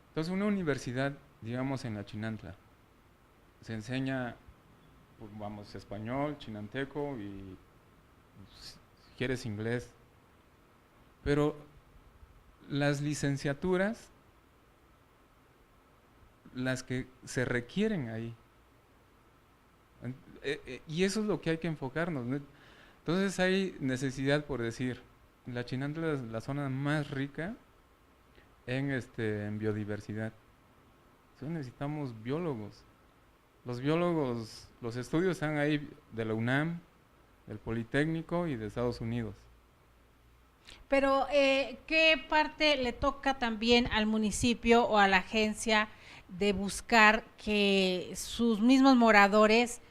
Entonces, una universidad, digamos en la Chinantla, se enseña, pues, vamos, español, chinanteco y pues, si quieres inglés, pero las licenciaturas, las que se requieren ahí, y eso es lo que hay que enfocarnos, ¿no? Entonces hay necesidad, por decir, la Chinantla es la zona más rica en biodiversidad. Entonces necesitamos biólogos. Los biólogos, los estudios están ahí de la UNAM, del Politécnico y de Estados Unidos. Pero, ¿qué parte le toca también al municipio o a la agencia de buscar que sus mismos moradores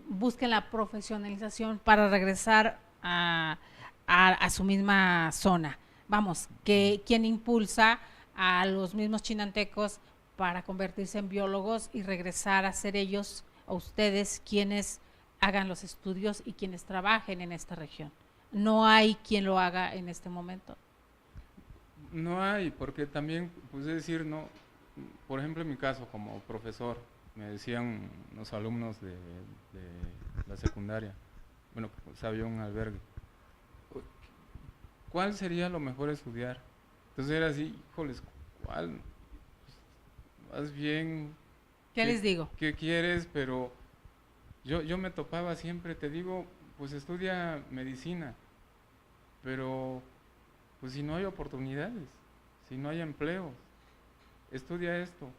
busquen la profesionalización para regresar a su misma zona? Vamos, que quien impulsa a los mismos chinantecos para convertirse en biólogos y regresar a ser ellos o ustedes quienes hagan los estudios y quienes trabajen en esta región. No hay quien lo haga en este momento. No hay, porque también, pues es decir, no, por ejemplo en mi caso como profesor, me decían los alumnos de la secundaria, bueno, pues había un albergue, ¿cuál sería lo mejor estudiar? Entonces era así, híjoles, ¿cuál? Pues, más bien, ¿Qué les digo? ¿qué quieres? Pero yo me topaba siempre, te digo, pues estudia medicina, pero pues si no hay oportunidades, si no hay empleo, estudia esto,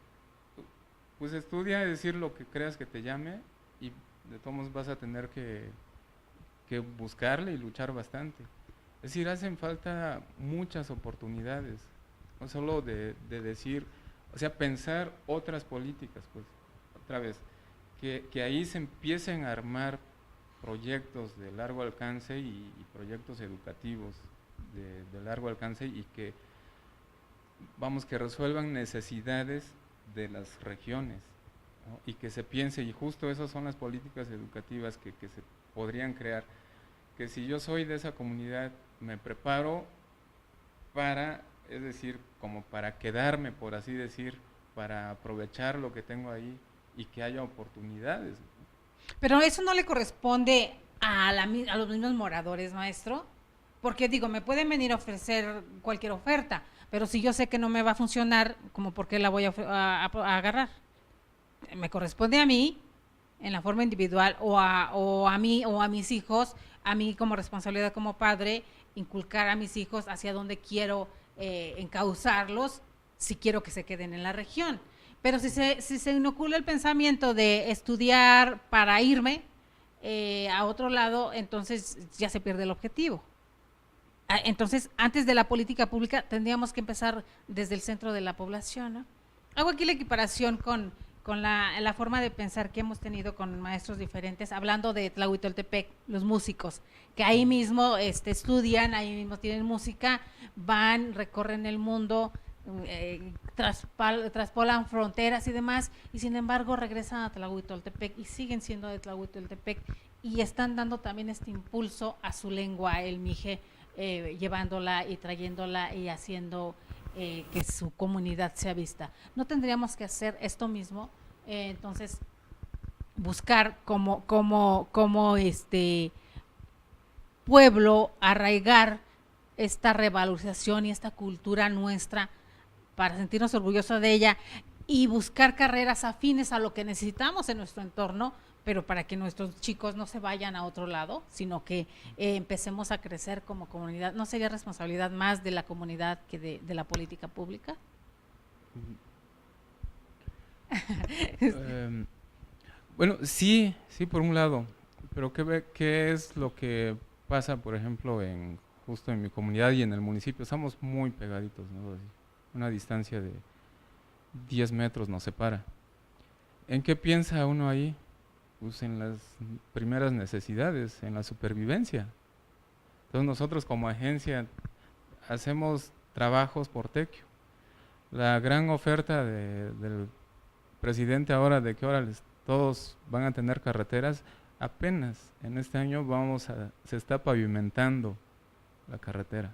pues estudia, decir lo que creas que te llame, y de todos modos vas a tener que buscarle y luchar bastante. Es decir, hacen falta muchas oportunidades, no solo de decir, o sea, pensar otras políticas, pues, otra vez, que ahí se empiecen a armar proyectos de largo alcance y proyectos educativos de largo alcance, y que, vamos, que resuelvan necesidades de las regiones, ¿no? Y que se piense, y justo esas son las políticas educativas que se podrían crear, que si yo soy de esa comunidad, me preparo para, es decir, como para quedarme, por así decir, para aprovechar lo que tengo ahí y que haya oportunidades. Pero eso no le corresponde a los mismos moradores, maestro, porque digo, me pueden venir a ofrecer cualquier oferta, pero si yo sé que no me va a funcionar, ¿cómo por qué la voy a agarrar? Me corresponde a mí, en la forma individual, o a mí o a mis hijos, a mí como responsabilidad como padre, inculcar a mis hijos hacia dónde quiero encauzarlos, si quiero que se queden en la región. Pero si se inocula el pensamiento de estudiar para irme a otro lado, entonces ya se pierde el objetivo. Entonces, antes de la política pública, tendríamos que empezar desde el centro de la población, ¿no? Hago aquí la equiparación con la forma de pensar que hemos tenido con maestros diferentes, hablando de Tlahuitoltepec, los músicos, que ahí mismo estudian, ahí mismo tienen música, van, recorren el mundo, traspolan fronteras y demás, y sin embargo regresan a Tlahuitoltepec y siguen siendo de Tlahuitoltepec y están dando también este impulso a su lengua, el mije, llevándola y trayéndola y haciendo que su comunidad sea vista. ¿No tendríamos que hacer esto mismo? Entonces, buscar como pueblo, arraigar esta revalorización y esta cultura nuestra para sentirnos orgullosos de ella, y buscar carreras afines a lo que necesitamos en nuestro entorno, pero para que nuestros chicos no se vayan a otro lado, sino que empecemos a crecer como comunidad. ¿No sería responsabilidad más de la comunidad que de la política pública? Bueno, sí, por un lado, pero ¿qué es lo que pasa, por ejemplo, justo en mi comunidad y en el municipio? Estamos muy pegaditos, ¿no? Una distancia de 10 metros nos separa. ¿En qué piensa uno ahí? Pues en las primeras necesidades, en la supervivencia. Entonces nosotros como agencia hacemos trabajos por tequio. La gran oferta del presidente ahora de que ahora todos van a tener carreteras, apenas en este año se está pavimentando la carretera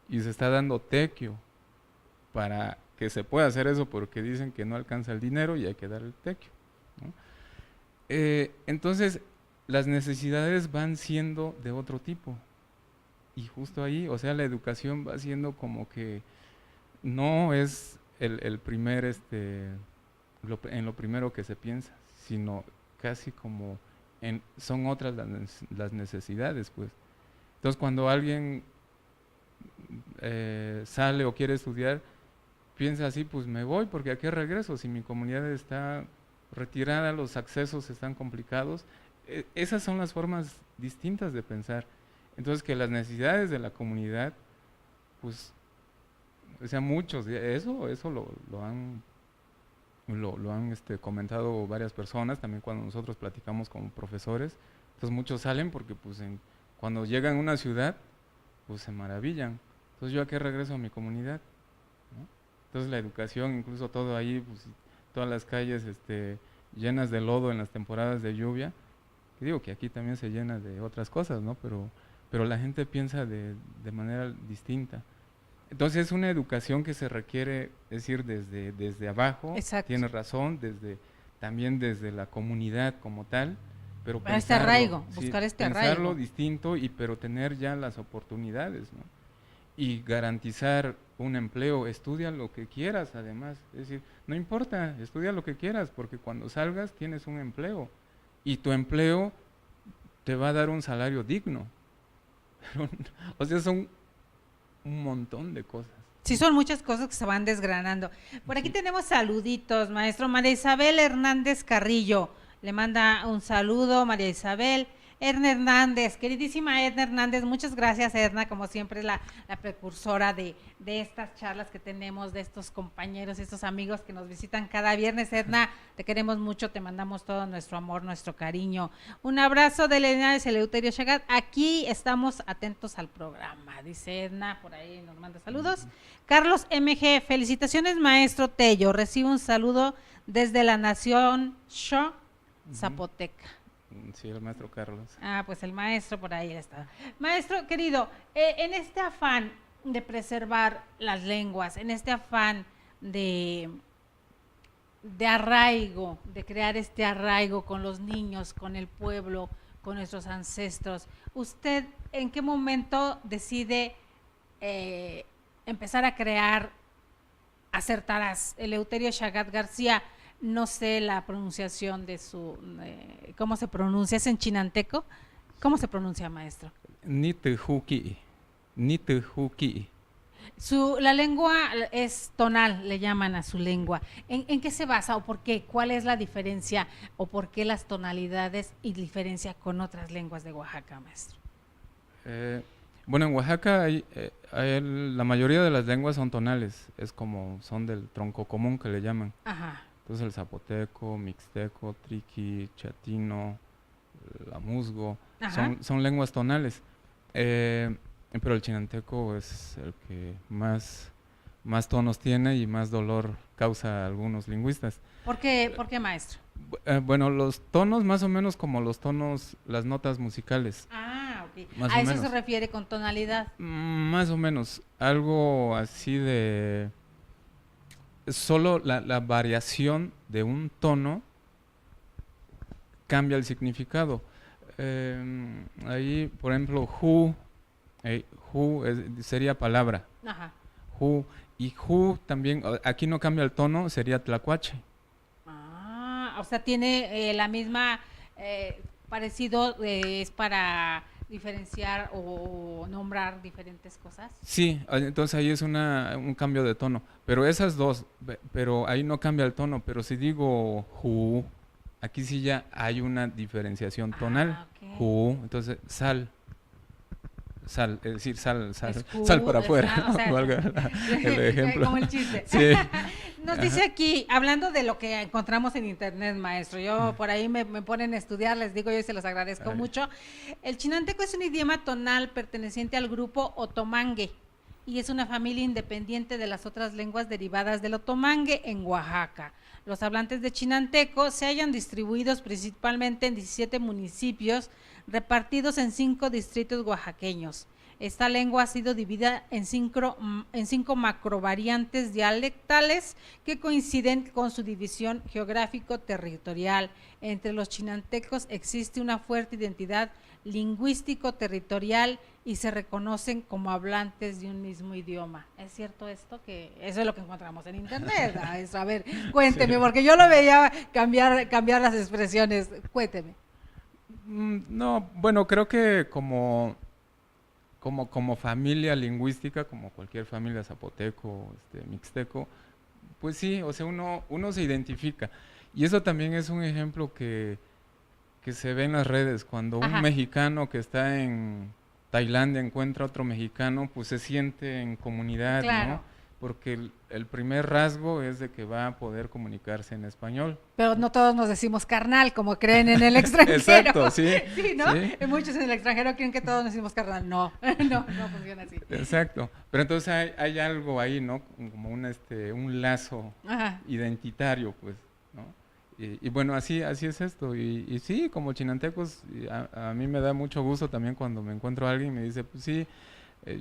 y se está dando tequio para que se pueda hacer eso, porque dicen que no alcanza el dinero y hay que dar el tequio, ¿no? Entonces las necesidades van siendo de otro tipo y justo ahí, o sea, la educación va siendo como que no es el primer en lo primero que se piensa, sino casi como son otras las necesidades, pues. Entonces cuando alguien sale o quiere estudiar, piensa así, pues me voy, porque ¿a qué regreso? Si mi comunidad está retirada, los accesos están complicados. Esas son las formas distintas de pensar. Entonces que las necesidades de la comunidad, pues, o sea, muchos, eso lo han comentado varias personas, también cuando nosotros platicamos como profesores. Entonces muchos salen porque pues cuando llegan a una ciudad, pues se maravillan. Entonces ¿yo a qué regreso a mi comunidad? ¿No? Entonces la educación, incluso todo ahí, pues, todas las calles llenas de lodo en las temporadas de lluvia, que digo que aquí también se llena de otras cosas, ¿no? Pero la gente piensa de manera distinta. Entonces es una educación que se requiere, es decir, desde abajo. Exacto. Tienes razón, también desde la comunidad como tal, pero Para este arraigo, buscar este arraigo. Pensarlo distinto, pero tener ya las oportunidades, ¿no? Y garantizar un empleo. Estudia lo que quieras, además, es decir, no importa, estudia lo que quieras, porque cuando salgas tienes un empleo y tu empleo te va a dar un salario digno. O sea, son un montón de cosas. Sí, son muchas cosas que se van desgranando. Por aquí tenemos saluditos, maestro. María Isabel Hernández Carrillo le manda un saludo, María Isabel. Edna Hernández, queridísima Edna Hernández, muchas gracias, Edna, como siempre la precursora de estas charlas que tenemos, de estos compañeros, estos amigos que nos visitan cada viernes. Edna, te queremos mucho, te mandamos todo nuestro amor, nuestro cariño. Un abrazo de Linares Eleuterio Chagat. Aquí estamos atentos al programa, dice Edna, por ahí nos manda saludos. Carlos MG, felicitaciones, maestro Tello, recibe un saludo desde la Nación Sho, Zapoteca. Sí, el maestro Carlos. Ah, pues el maestro por ahí está. Maestro querido, en este afán de preservar las lenguas, en este afán de arraigo, de crear este arraigo con los niños, con el pueblo, con nuestros ancestros, ¿usted en qué momento decide empezar a crear acertarás? Eleuterio Chagat García, no sé la pronunciación de ¿cómo se pronuncia? ¿Es en chinanteco? ¿Cómo se pronuncia, maestro? Nitejuki. La lengua es tonal, le llaman a su lengua. ¿En qué se basa o por qué? ¿Cuál es la diferencia o por qué las tonalidades y diferencia con otras lenguas de Oaxaca, maestro? Bueno, en Oaxaca la mayoría de las lenguas son tonales, son del tronco común que le llaman. Ajá. Entonces el zapoteco, mixteco, triqui, chatino, la musgo, son lenguas tonales. Pero el chinanteco es el que más tonos tiene y más dolor causa a algunos lingüistas. ¿Por qué, maestro? Bueno, los tonos más o menos como los tonos, las notas musicales. Ah, ok. ¿A eso se refiere con tonalidad? Más o menos, algo así de... Solo la variación de un tono cambia el significado. Ahí, por ejemplo, sería palabra. Ajá. Ju. Y Ju también, aquí no cambia el tono, sería Tlacuache. Ah, o sea, tiene la misma parecido, es para diferenciar o nombrar diferentes cosas. Sí, entonces ahí es un cambio de tono. Pero esas dos, pero ahí no cambia el tono. Pero si digo Ju, aquí sí ya hay una diferenciación tonal. Ah, ok. Ju, entonces sal. Sal, es decir, sal Escu- para afuera, o sea, valga el ejemplo. como el chiste. Sí. Nos Ajá. dice aquí, hablando de lo que encontramos en internet, maestro, yo por ahí me ponen a estudiar, les digo yo y se los agradezco Ay. mucho. El chinanteco es un idioma tonal perteneciente al grupo otomangue y es una familia independiente de las otras lenguas derivadas del otomangue en Oaxaca. Los hablantes de chinanteco se hallan distribuidos principalmente en 17 municipios repartidos en 5 distritos oaxaqueños. Esta lengua ha sido dividida en cinco macrovariantes dialectales que coinciden con su división geográfico-territorial. Entre los chinantecos existe una fuerte identidad lingüístico-territorial y se reconocen como hablantes de un mismo idioma. ¿Es cierto esto? Que eso es lo que encontramos en internet. A ver, cuénteme, Sí. porque yo lo veía cambiar las expresiones. Cuénteme. No, bueno, creo que como familia lingüística, como cualquier familia zapoteco, mixteco, pues sí, o sea, uno se identifica. Y eso también es un ejemplo que se ve en las redes. Cuando Ajá. un mexicano que está en Tailandia encuentra a otro mexicano, pues se siente en comunidad, Claro. ¿no? Porque el primer rasgo es de que va a poder comunicarse en español. Pero no todos nos decimos carnal, como creen en el extranjero. Exacto, sí. Sí, ¿no? Sí. Muchos en el extranjero creen que todos nos decimos carnal. No, no funciona así. Exacto. Pero entonces hay algo ahí, ¿no? Como un lazo Ajá. identitario, pues, ¿no? Y bueno, así es esto. Y sí, como chinantecos, a mí me da mucho gusto también cuando me encuentro a alguien y me dice, pues sí,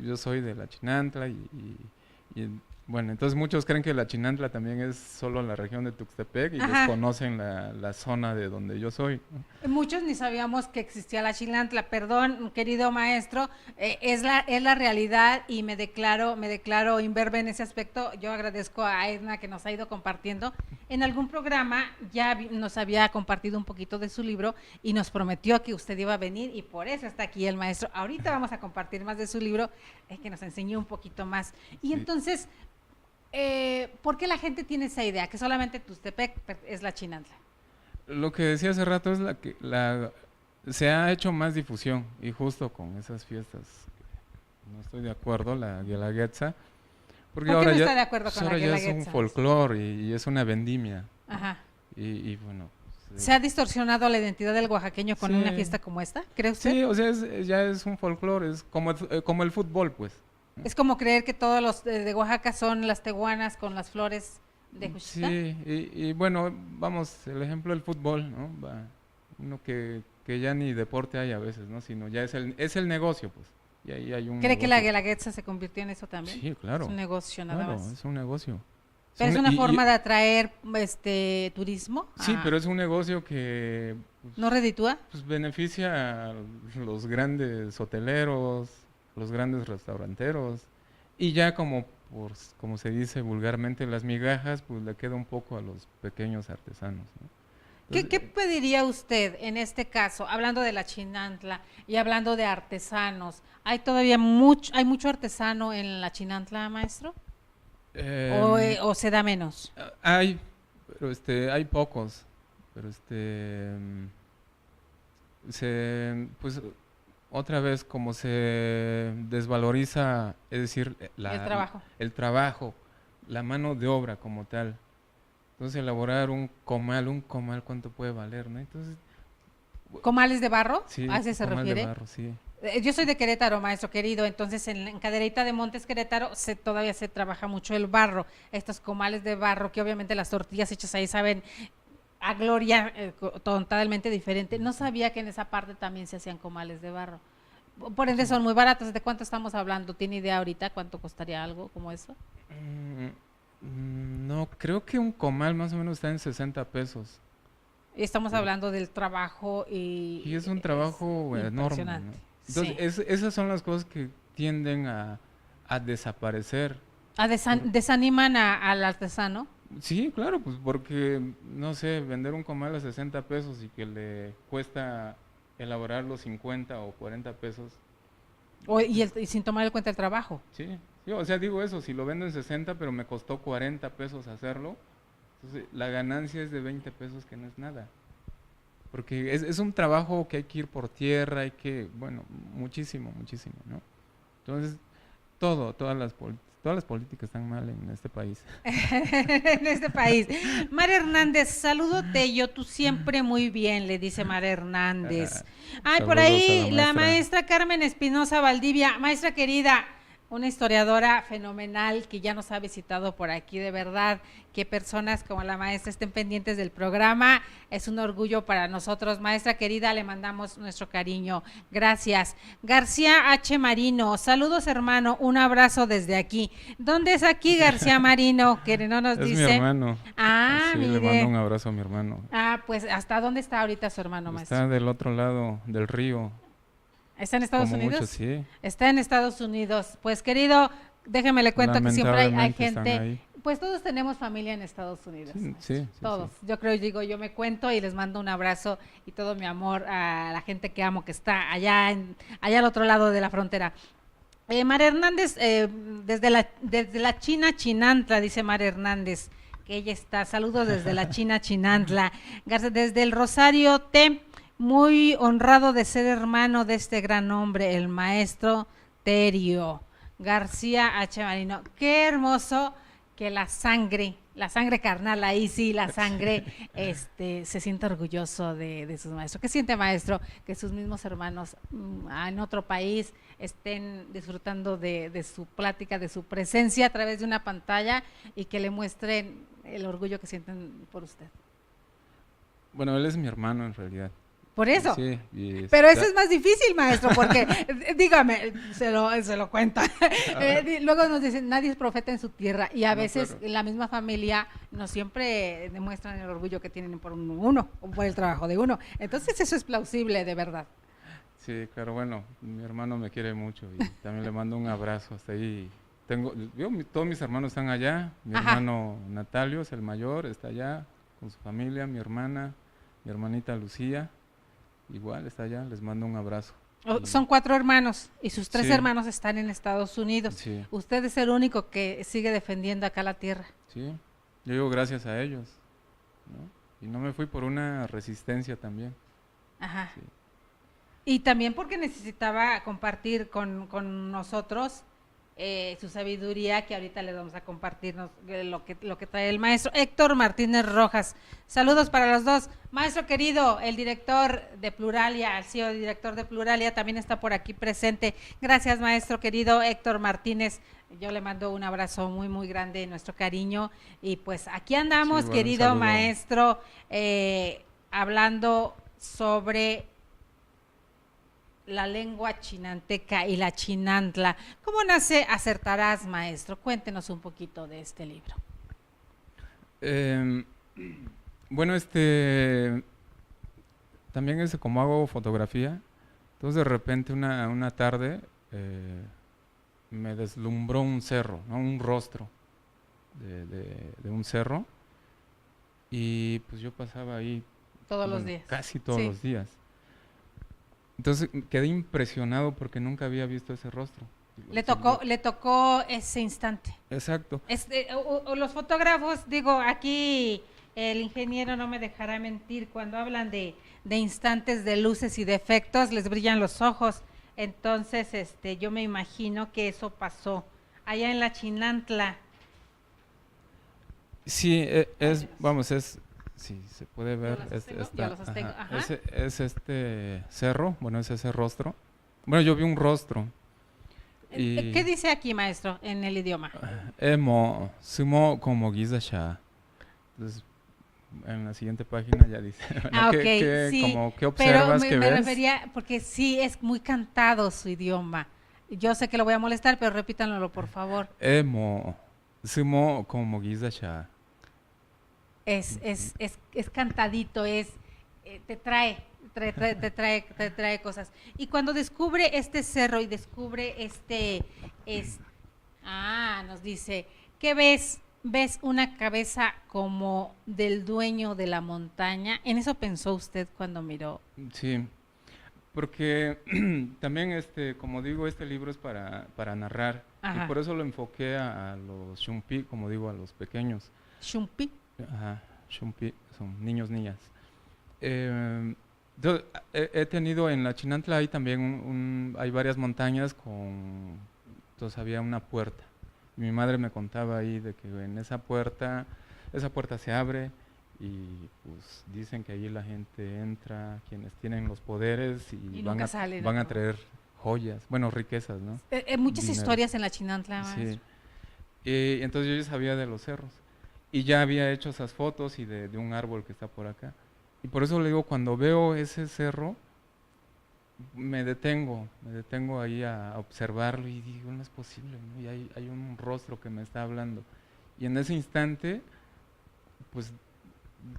yo soy de la Chinantla y bueno, entonces muchos creen que la Chinantla también es solo la región de Tuxtepec y Ajá. desconocen la zona de donde yo soy, ¿no? Muchos ni sabíamos que existía la Chinantla. Perdón, querido maestro, es la realidad y me declaro imberbe en ese aspecto. Yo agradezco a Edna que nos ha ido compartiendo. En algún programa ya nos había compartido un poquito de su libro y nos prometió que usted iba a venir y por eso está aquí el maestro. Ahorita vamos a compartir más de su libro, que nos enseñó un poquito más. Y Sí. entonces, ¿por qué la gente tiene esa idea? Que solamente Tuxtepec es la Chinantla. Lo que decía hace rato es se ha hecho más difusión y justo con esas fiestas no estoy de acuerdo, la Guelaguetza, porque ¿Por qué ahora no ya, está de acuerdo con la ahora ya es un Guelaguetza? folclore y es una vendimia Ajá. y bueno, ¿Se ha distorsionado la identidad del oaxaqueño con Sí. una fiesta como esta? ¿Cree usted? sí, o sea, ya es un folclore, es como el fútbol, pues. Es como creer que todos los de Oaxaca son las tehuanas con las flores de Juchitán. Sí, y bueno, vamos, el ejemplo del fútbol, ¿no? Uno que ya ni deporte hay a veces, ¿no? Sino ya es el negocio, pues. Y ahí hay un ¿Cree que la negocio. Guelaguetza se convirtió en eso también? Sí, claro. Es un negocio nada Claro, más. es un negocio. Pero es un- una y- forma de atraer turismo. Sí, Ah, pero es un negocio que ¿no reditúa? pues, beneficia a los grandes hoteleros, los grandes restauranteros, y ya como se dice vulgarmente, las migajas, pues le queda un poco a los pequeños artesanos, ¿no? ¿Qué Entonces, pediría usted en este caso, hablando de la Chinantla y hablando de artesanos? ¿Hay todavía mucho artesano en la Chinantla, maestro? ¿O se da menos? Hay, pero hay pocos, pero pues otra vez como se desvaloriza, es decir, El trabajo. el trabajo, la mano de obra como tal. Entonces elaborar un comal, ¿cuánto puede valer, no? Entonces, ¿Comales de barro? sí, ¿A ese se comal de refiere? barro, sí. Yo soy de Querétaro, maestro querido, entonces en Cadereyta de Montes, Querétaro, todavía se trabaja mucho el barro, estos comales de barro, que obviamente las tortillas hechas ahí saben a gloria, totalmente diferente. No sabía que en esa parte también se hacían comales de barro. Por ende son muy baratos. ¿De cuánto estamos hablando? ¿Tiene idea ahorita cuánto costaría algo como eso? No, creo que un comal más o menos está en 60 pesos. Estamos hablando del trabajo Y es un trabajo enorme, ¿no? impresionante. Entonces, Sí. esas son las cosas que tienden a desaparecer. Desaniman al artesano. Sí, claro, pues porque, no sé, vender un comal a 60 pesos y que le cuesta elaborarlo 50 o 40 pesos. Y sin tomar en cuenta el trabajo. Sí, sí, o sea, digo eso, si lo vendo en 60 pero me costó 40 pesos hacerlo, entonces la ganancia es de 20 pesos que no es nada. Porque es un trabajo que hay que ir por tierra, hay que, bueno, muchísimo, muchísimo, ¿no? Entonces, todas las políticas están mal en este país. En este país. Mara Hernández, saludote, yo tú siempre muy bien, le dice Mara Hernández. Ay, por ahí la maestra Carmen Espinosa Valdivia, maestra querida, una historiadora fenomenal que ya nos ha visitado por aquí, de verdad, que personas como la maestra estén pendientes del programa, es un orgullo para nosotros. Maestra querida, le mandamos nuestro cariño, gracias. García H. Marino, saludos hermano, un abrazo desde aquí. ¿Dónde es aquí García Marino? Que no nos dice. Es mi hermano. Ah, sí, mire. Le mando un abrazo a mi hermano. Ah, pues, ¿hasta dónde está ahorita su hermano, maestro? Está del otro lado del río. ¿Está en Estados Unidos? Muchos, sí. Está en Estados Unidos. Pues querido, déjeme le cuento que siempre hay gente, pues todos tenemos familia en Estados Unidos. Sí, todos. Sí. Yo me cuento y les mando un abrazo y todo mi amor a la gente que amo que está allá al otro lado de la frontera. María Hernández, desde la China Chinantla, dice María Hernández, que ella está. Saludos desde la China Chinantla. Desde el Rosario T. Muy honrado de ser hermano de este gran hombre, el maestro Terio García H. Marino. Qué hermoso que la sangre carnal, ahí sí, la sangre, se siente orgulloso de sus maestros. ¿Qué siente, maestro? Que sus mismos hermanos en otro país estén disfrutando de su plática, de su presencia a través de una pantalla y que le muestren el orgullo que sienten por usted. Bueno, él es mi hermano en realidad. Por eso. Sí, pero eso es más difícil, maestro, porque, dígame, se lo cuento. Luego nos dicen, nadie es profeta en su tierra, y a veces la misma familia no siempre demuestran el orgullo que tienen por uno, o por el trabajo de uno. Entonces eso es plausible, de verdad. Sí, claro, bueno, mi hermano me quiere mucho y también le mando un abrazo hasta ahí. Todos mis hermanos están allá, mi hermano Natalio es el mayor, está allá con su familia, mi hermana, mi hermanita Lucía. Igual está allá, les mando un abrazo. Son 4 hermanos y sus 3 hermanos están en Estados Unidos. Sí. Usted es el único que sigue defendiendo acá la tierra. Sí, yo digo gracias a ellos, ¿no? Y no me fui por una resistencia también. Ajá. Sí. Y también porque necesitaba compartir con nosotros su sabiduría, que ahorita les vamos a compartirnos lo que trae el maestro Héctor Martínez Rojas. Saludos para los dos. Maestro querido, el director de Pluralia, el CEO director de Pluralia, también está por aquí presente. Gracias, maestro querido Héctor Martínez. Yo le mando un abrazo muy, muy grande, nuestro cariño. Y pues aquí andamos, sí, querido maestro, hablando sobre la lengua chinanteca y la chinantla. ¿Cómo nace Acertarás, maestro? Cuéntenos un poquito de este libro. Bueno, también como hago fotografía, entonces de repente una tarde me deslumbró un cerro, ¿no? Un rostro de un cerro, y pues yo pasaba ahí todos los días. Casi todos los días. Entonces quedé impresionado porque nunca había visto ese rostro. Le tocó ese instante. Exacto. Los fotógrafos, digo, aquí el ingeniero no me dejará mentir, cuando hablan de instantes de luces y de efectos, les brillan los ojos. Entonces, yo me imagino que eso pasó allá en la Chinantla. Sí, sí, se puede ver. Es este cerro, bueno, es ese rostro. Bueno, yo vi un rostro. ¿Qué dice aquí, maestro, en el idioma? Emo, sumo como Gizasha. Entonces, en la siguiente página ya dice. Bueno, sí, ¿qué observas, pero me refería, porque sí es muy cantado su idioma. Yo sé que lo voy a molestar, pero repítanlo, por favor. Emo, sumo como Gizasha. Es cantadito, te trae cosas. Y cuando descubre este cerro y descubre Nos dice, ¿qué ves? ¿Ves una cabeza como del dueño de la montaña? ¿En eso pensó usted cuando miró? Sí, porque también, como digo, este libro es para narrar y Ajá. por eso lo enfoqué a los Shumpi, como digo, a los pequeños. Shumpi. Ajá, Shumpi, son niños, niñas. Eh, yo he tenido en la Chinantla hay también hay varias montañas entonces había una puerta. Y mi madre me contaba ahí de que en esa puerta se abre y pues dicen que allí la gente entra, quienes tienen los poderes y Y nunca sale, ¿no? van a traer joyas, bueno, riquezas, ¿no? Muchas Dinero. historias en la Chinantla, Sí. maestro. Y entonces yo ya sabía de los cerros. Y ya había hecho esas fotos y de un árbol que está por acá. Y por eso le digo, cuando veo ese cerro, me detengo ahí a observarlo y digo, no es posible, ¿no? Y hay un rostro que me está hablando. Y en ese instante, pues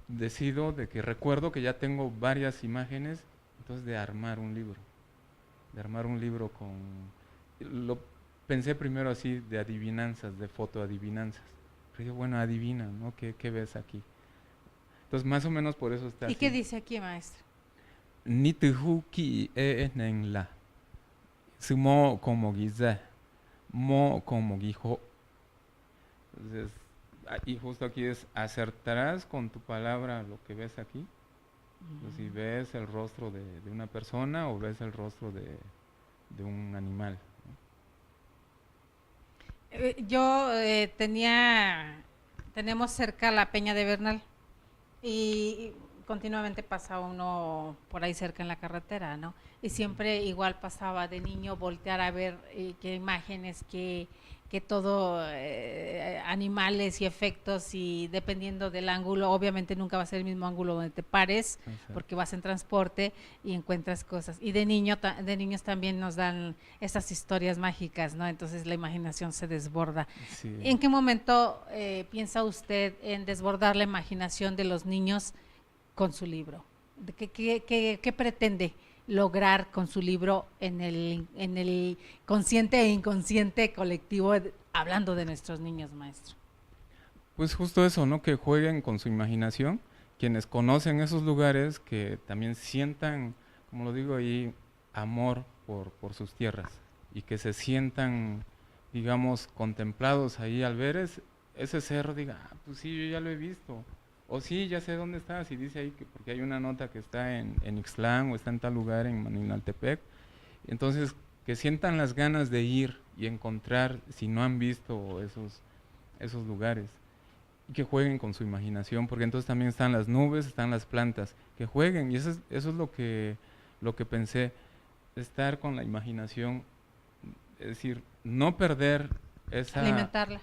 decido de que recuerdo que ya tengo varias imágenes, entonces de armar un libro lo pensé primero así de adivinanzas, de fotoadivinanzas. Pero digo, bueno, adivina, ¿no? ¿Qué ves aquí? Entonces más o menos por eso está ¿Y así. qué dice aquí, maestro? Ni te ki en la, sumo como guiza, mo como guijo. Entonces, y justo aquí es, acertarás con tu palabra lo que ves aquí. Pues, si ves el rostro de una persona o ves el rostro de un animal. Yo tenemos cerca la Peña de Bernal y continuamente pasa uno por ahí cerca en la carretera, ¿no? Y siempre igual pasaba de niño voltear a ver qué imágenes, que todo, animales y efectos, y dependiendo del ángulo, obviamente nunca va a ser el mismo ángulo donde te pares, Exacto. porque vas en transporte y encuentras cosas. Y de niños también nos dan estas historias mágicas, ¿no? Entonces la imaginación se desborda. Sí. ¿En qué momento piensa usted en desbordar la imaginación de los niños con su libro? ¿Qué pretende lograr con su libro en el consciente e inconsciente colectivo, hablando de nuestros niños, maestro? Pues justo eso, ¿no? Que jueguen con su imaginación, quienes conocen esos lugares, que también sientan, como lo digo ahí, amor por sus tierras y que se sientan, digamos, contemplados ahí al ver ese cerro, diga, pues sí, yo ya lo he visto, o sí, ya sé dónde está, si dice ahí, porque hay una nota que está en Ixtlán o está en tal lugar, en Maninaltepec, entonces que sientan las ganas de ir y encontrar, si no han visto esos lugares y que jueguen con su imaginación, porque entonces también están las nubes, están las plantas, que jueguen, y eso es lo que pensé, estar con la imaginación, es decir, no perder Alimentarla.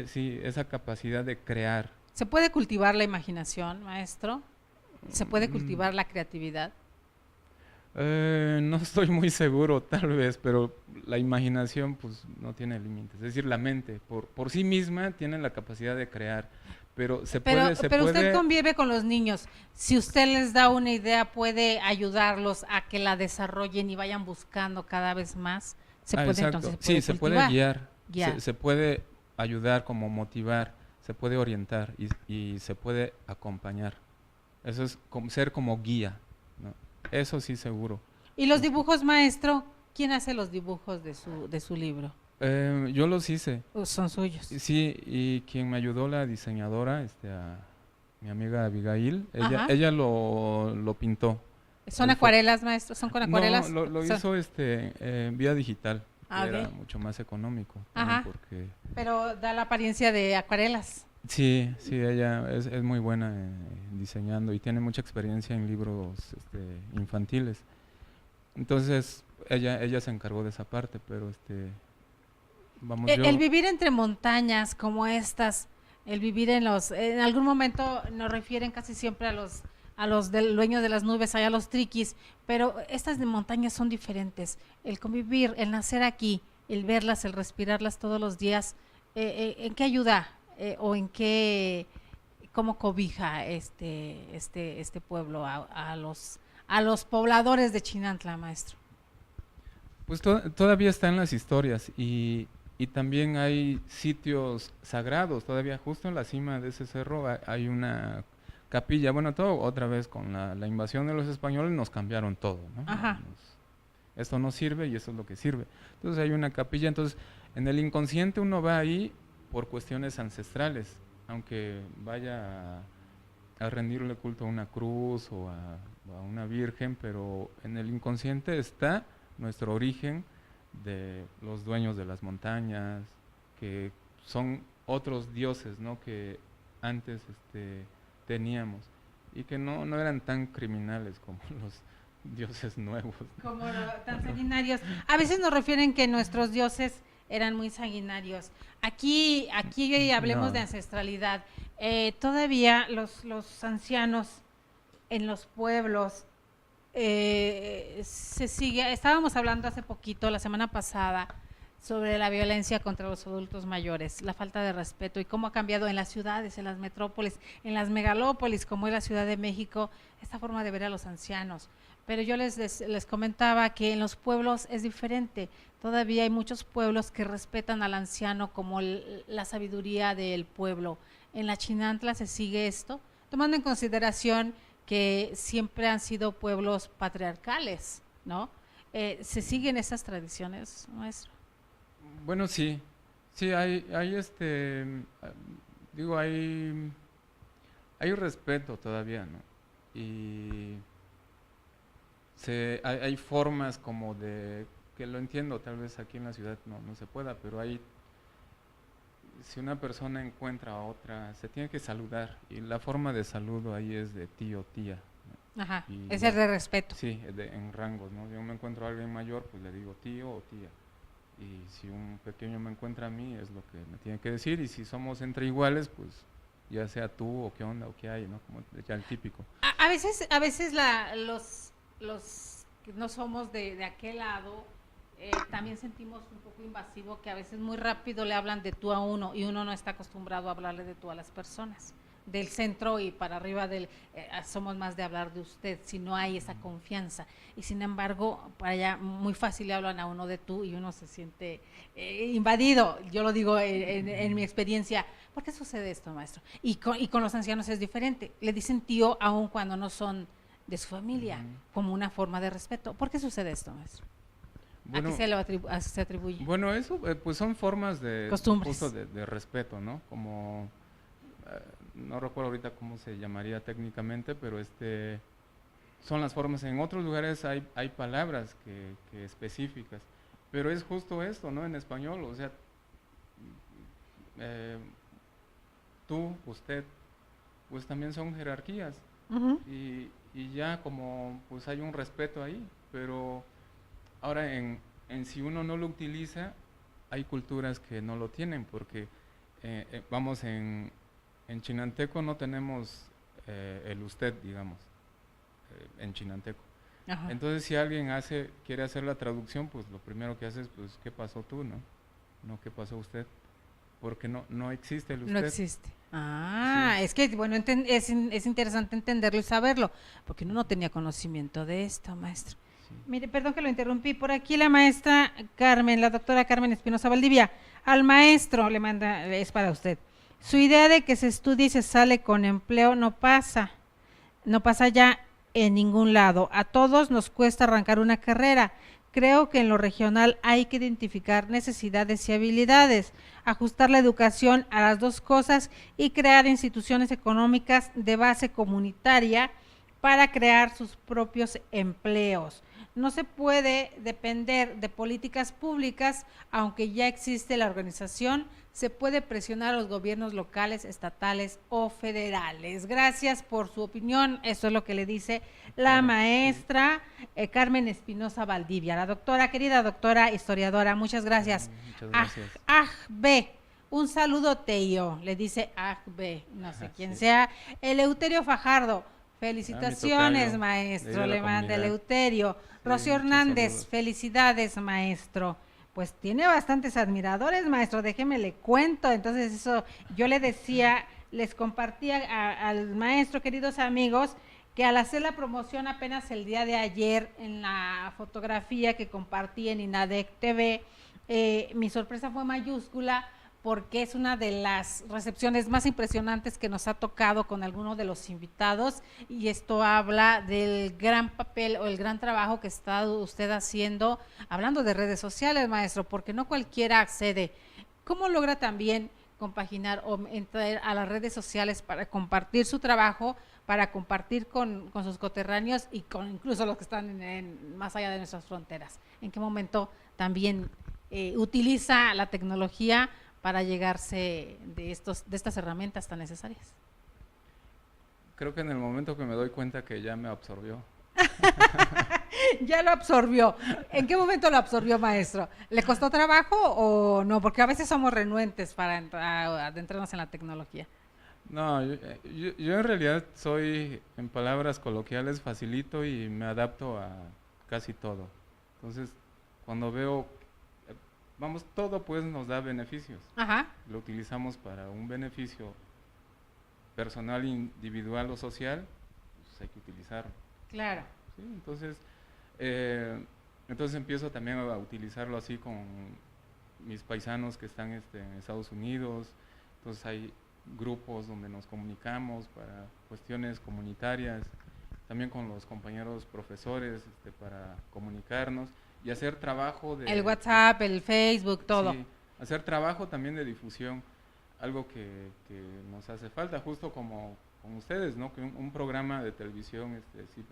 sí, esa capacidad de crear. ¿Se puede cultivar la imaginación, maestro? ¿Se puede Mm, cultivar la creatividad? no estoy muy seguro, tal vez, pero la imaginación pues no tiene límites. Es decir, la mente por sí misma tiene la capacidad de crear, pero Pero usted convive con los niños. Si usted les da una idea, puede ayudarlos a que la desarrollen y vayan buscando cada vez más. Exacto. Entonces Sí, puede se puede cultivar. guiar, Guiar. se puede ayudar, como motivar, se puede orientar y se puede acompañar. Eso es como, ser como guía, ¿no? Eso sí seguro. ¿Y los Este, dibujos, maestro? ¿Quién hace los dibujos de su libro? yo los hice. ¿O son suyos? Sí, y quien me ayudó, la diseñadora, a mi amiga Abigail, Ajá. ella lo pintó. ¿Son Fue, acuarelas, maestro? ¿Son con no, acuarelas? lo hizo en vía digital, que era Ok. mucho más económico también Ajá. porque Pero da la apariencia de acuarelas. sí, sí, ella es muy buena diseñando y tiene mucha experiencia en libros infantiles. Entonces, ella se encargó de esa parte, pero vamos El yo, vivir entre montañas como estas, el vivir en algún momento nos refieren casi siempre a los dueños de las nubes, allá a los triquis, pero estas de montañas son diferentes. El convivir, el nacer aquí, el verlas, el respirarlas todos los días, ¿en qué ayuda? ¿O en qué, cómo cobija este pueblo a los pobladores de Chinantla, maestro? pues todavía está en las historias y y también hay sitios sagrados, todavía justo en la cima de ese cerro hay una capilla, bueno, todo otra vez con la invasión de los españoles nos cambiaron todo, ¿no? Ajá. Esto no sirve y eso es lo que sirve. Entonces hay una capilla, entonces en el inconsciente uno va ahí por cuestiones ancestrales, aunque vaya a rendirle culto a una cruz o a una virgen, pero en el inconsciente está nuestro origen de los dueños de las montañas, que son otros dioses, ¿no? Que antes teníamos y que no eran tan criminales como los dioses nuevos. Como tan sanguinarios. A veces nos refieren que nuestros dioses eran muy sanguinarios. Aquí hablemos No. de ancestralidad. Todavía los ancianos en los pueblos se sigue. Estábamos hablando hace poquito, la semana pasada, sobre la violencia contra los adultos mayores, la falta de respeto y cómo ha cambiado en las ciudades, en las metrópolis, en las megalópolis, como es la Ciudad de México, esta forma de ver a los ancianos. Pero yo les comentaba que en los pueblos es diferente. Todavía hay muchos pueblos que respetan al anciano como la sabiduría del pueblo. En la Chinantla se sigue esto, tomando en consideración que siempre han sido pueblos patriarcales, ¿no? ¿Se siguen esas tradiciones, maestro? Bueno, sí, hay digo, hay respeto todavía, ¿no? Y hay formas como que lo entiendo, tal vez aquí en la ciudad no se pueda, pero si una persona encuentra a otra, se tiene que saludar, y la forma de saludo ahí es de tío, tía, ¿no? Ajá, Y es el de respeto. sí, en rangos, ¿no? Si yo me encuentro a alguien mayor, pues le digo tío o tía. Y si un pequeño me encuentra a mí, es lo que me tiene que decir. Y si somos entre iguales, pues ya sea tú o qué onda o qué hay, ¿no? Como ya el típico. A veces los que no somos de aquel lado, también sentimos un poco invasivo que a veces muy rápido le hablan de tú a uno y uno no está acostumbrado a hablarle de tú a las personas. Del centro y para arriba somos más de hablar de usted, si no hay esa confianza. Y sin embargo, para allá muy fácil le hablan a uno de tú y uno se siente invadido. Yo lo digo en mi experiencia. ¿Por qué sucede esto, maestro? Y con los ancianos es diferente. Le dicen tío aun cuando no son de su familia, como una forma de respeto. ¿Por qué sucede esto, maestro? Bueno, ¿A qué se atribuye? Bueno, eso pues son formas costumbres, justo de respeto, ¿no? Como no recuerdo ahorita cómo se llamaría técnicamente, pero son las formas. En otros lugares hay palabras que específicas, pero es justo esto, ¿no? En español, o sea, tú, usted, pues también son jerarquías. Y ya como pues hay un respeto ahí, pero ahora en si uno no lo utiliza, hay culturas que no lo tienen, porque vamos, en chinanteco no tenemos el usted, digamos, en chinanteco. Ajá. Entonces si alguien quiere hacer la traducción, pues lo primero que hace es, pues, ¿qué pasó tú, no? No, ¿qué pasó usted? Porque no existe el usted. No existe. Sí. Es que, bueno, es interesante entenderlo y saberlo, porque uno no tenía conocimiento de esto, maestro. Sí. Mire, perdón que lo interrumpí, por aquí la maestra Carmen, la doctora Carmen Espinosa Valdivia, al maestro le manda, es para usted. Su idea de que se estudie y se sale con empleo no pasa ya en ningún lado. A todos nos cuesta arrancar una carrera. Creo que en lo regional hay que identificar necesidades y habilidades, ajustar la educación a las dos cosas y crear instituciones económicas de base comunitaria para crear sus propios empleos. No se puede depender de políticas públicas, aunque ya existe la organización, se puede presionar a los gobiernos locales, estatales o federales. Gracias por su opinión, eso es lo que le dice la maestra Carmen Espinosa Valdivia, la doctora, querida doctora historiadora, muchas gracias. Muchas gracias. B, un saludo Teio, le dice B, no sé quién sea, Eleuterio Fajardo. Felicitaciones, maestro, le manda Eleuterio. Sí, Rocío Hernández, felicidades, maestro. Pues tiene bastantes admiradores, maestro, déjeme le cuento. Entonces eso, yo le decía, les compartía al maestro, queridos amigos, que al hacer la promoción apenas el día de ayer en la fotografía que compartí en INADEC TV, mi sorpresa fue mayúscula porque es una de las recepciones más impresionantes que nos ha tocado con alguno de los invitados, y esto habla del gran papel o el gran trabajo que está usted haciendo, hablando de redes sociales, maestro, porque no cualquiera accede. ¿Cómo logra también compaginar o entrar a las redes sociales para compartir su trabajo, para compartir con sus coterráneos y con incluso los que están más allá de nuestras fronteras? ¿En qué momento también utiliza la tecnología para llegarse de estas herramientas tan necesarias? Creo que en el momento que me doy cuenta que ya me absorbió. Ya lo absorbió. ¿En qué momento lo absorbió, maestro? ¿Le costó trabajo o no? Porque a veces somos renuentes para adentrarnos en la tecnología. No, yo en realidad soy, en palabras coloquiales, facilito y me adapto a casi todo. Entonces, cuando veo, vamos, todo pues nos da beneficios. Ajá. Lo utilizamos para un beneficio personal, individual o social, pues hay que utilizarlo. Claro. Sí, entonces empiezo también a utilizarlo así con mis paisanos que están en Estados Unidos. Entonces hay grupos donde nos comunicamos para cuestiones comunitarias, también con los compañeros profesores para comunicarnos y hacer trabajo de... El WhatsApp, el Facebook, todo. Sí, hacer trabajo también de difusión, algo que nos hace falta, justo como con ustedes, ¿no? Que un programa de televisión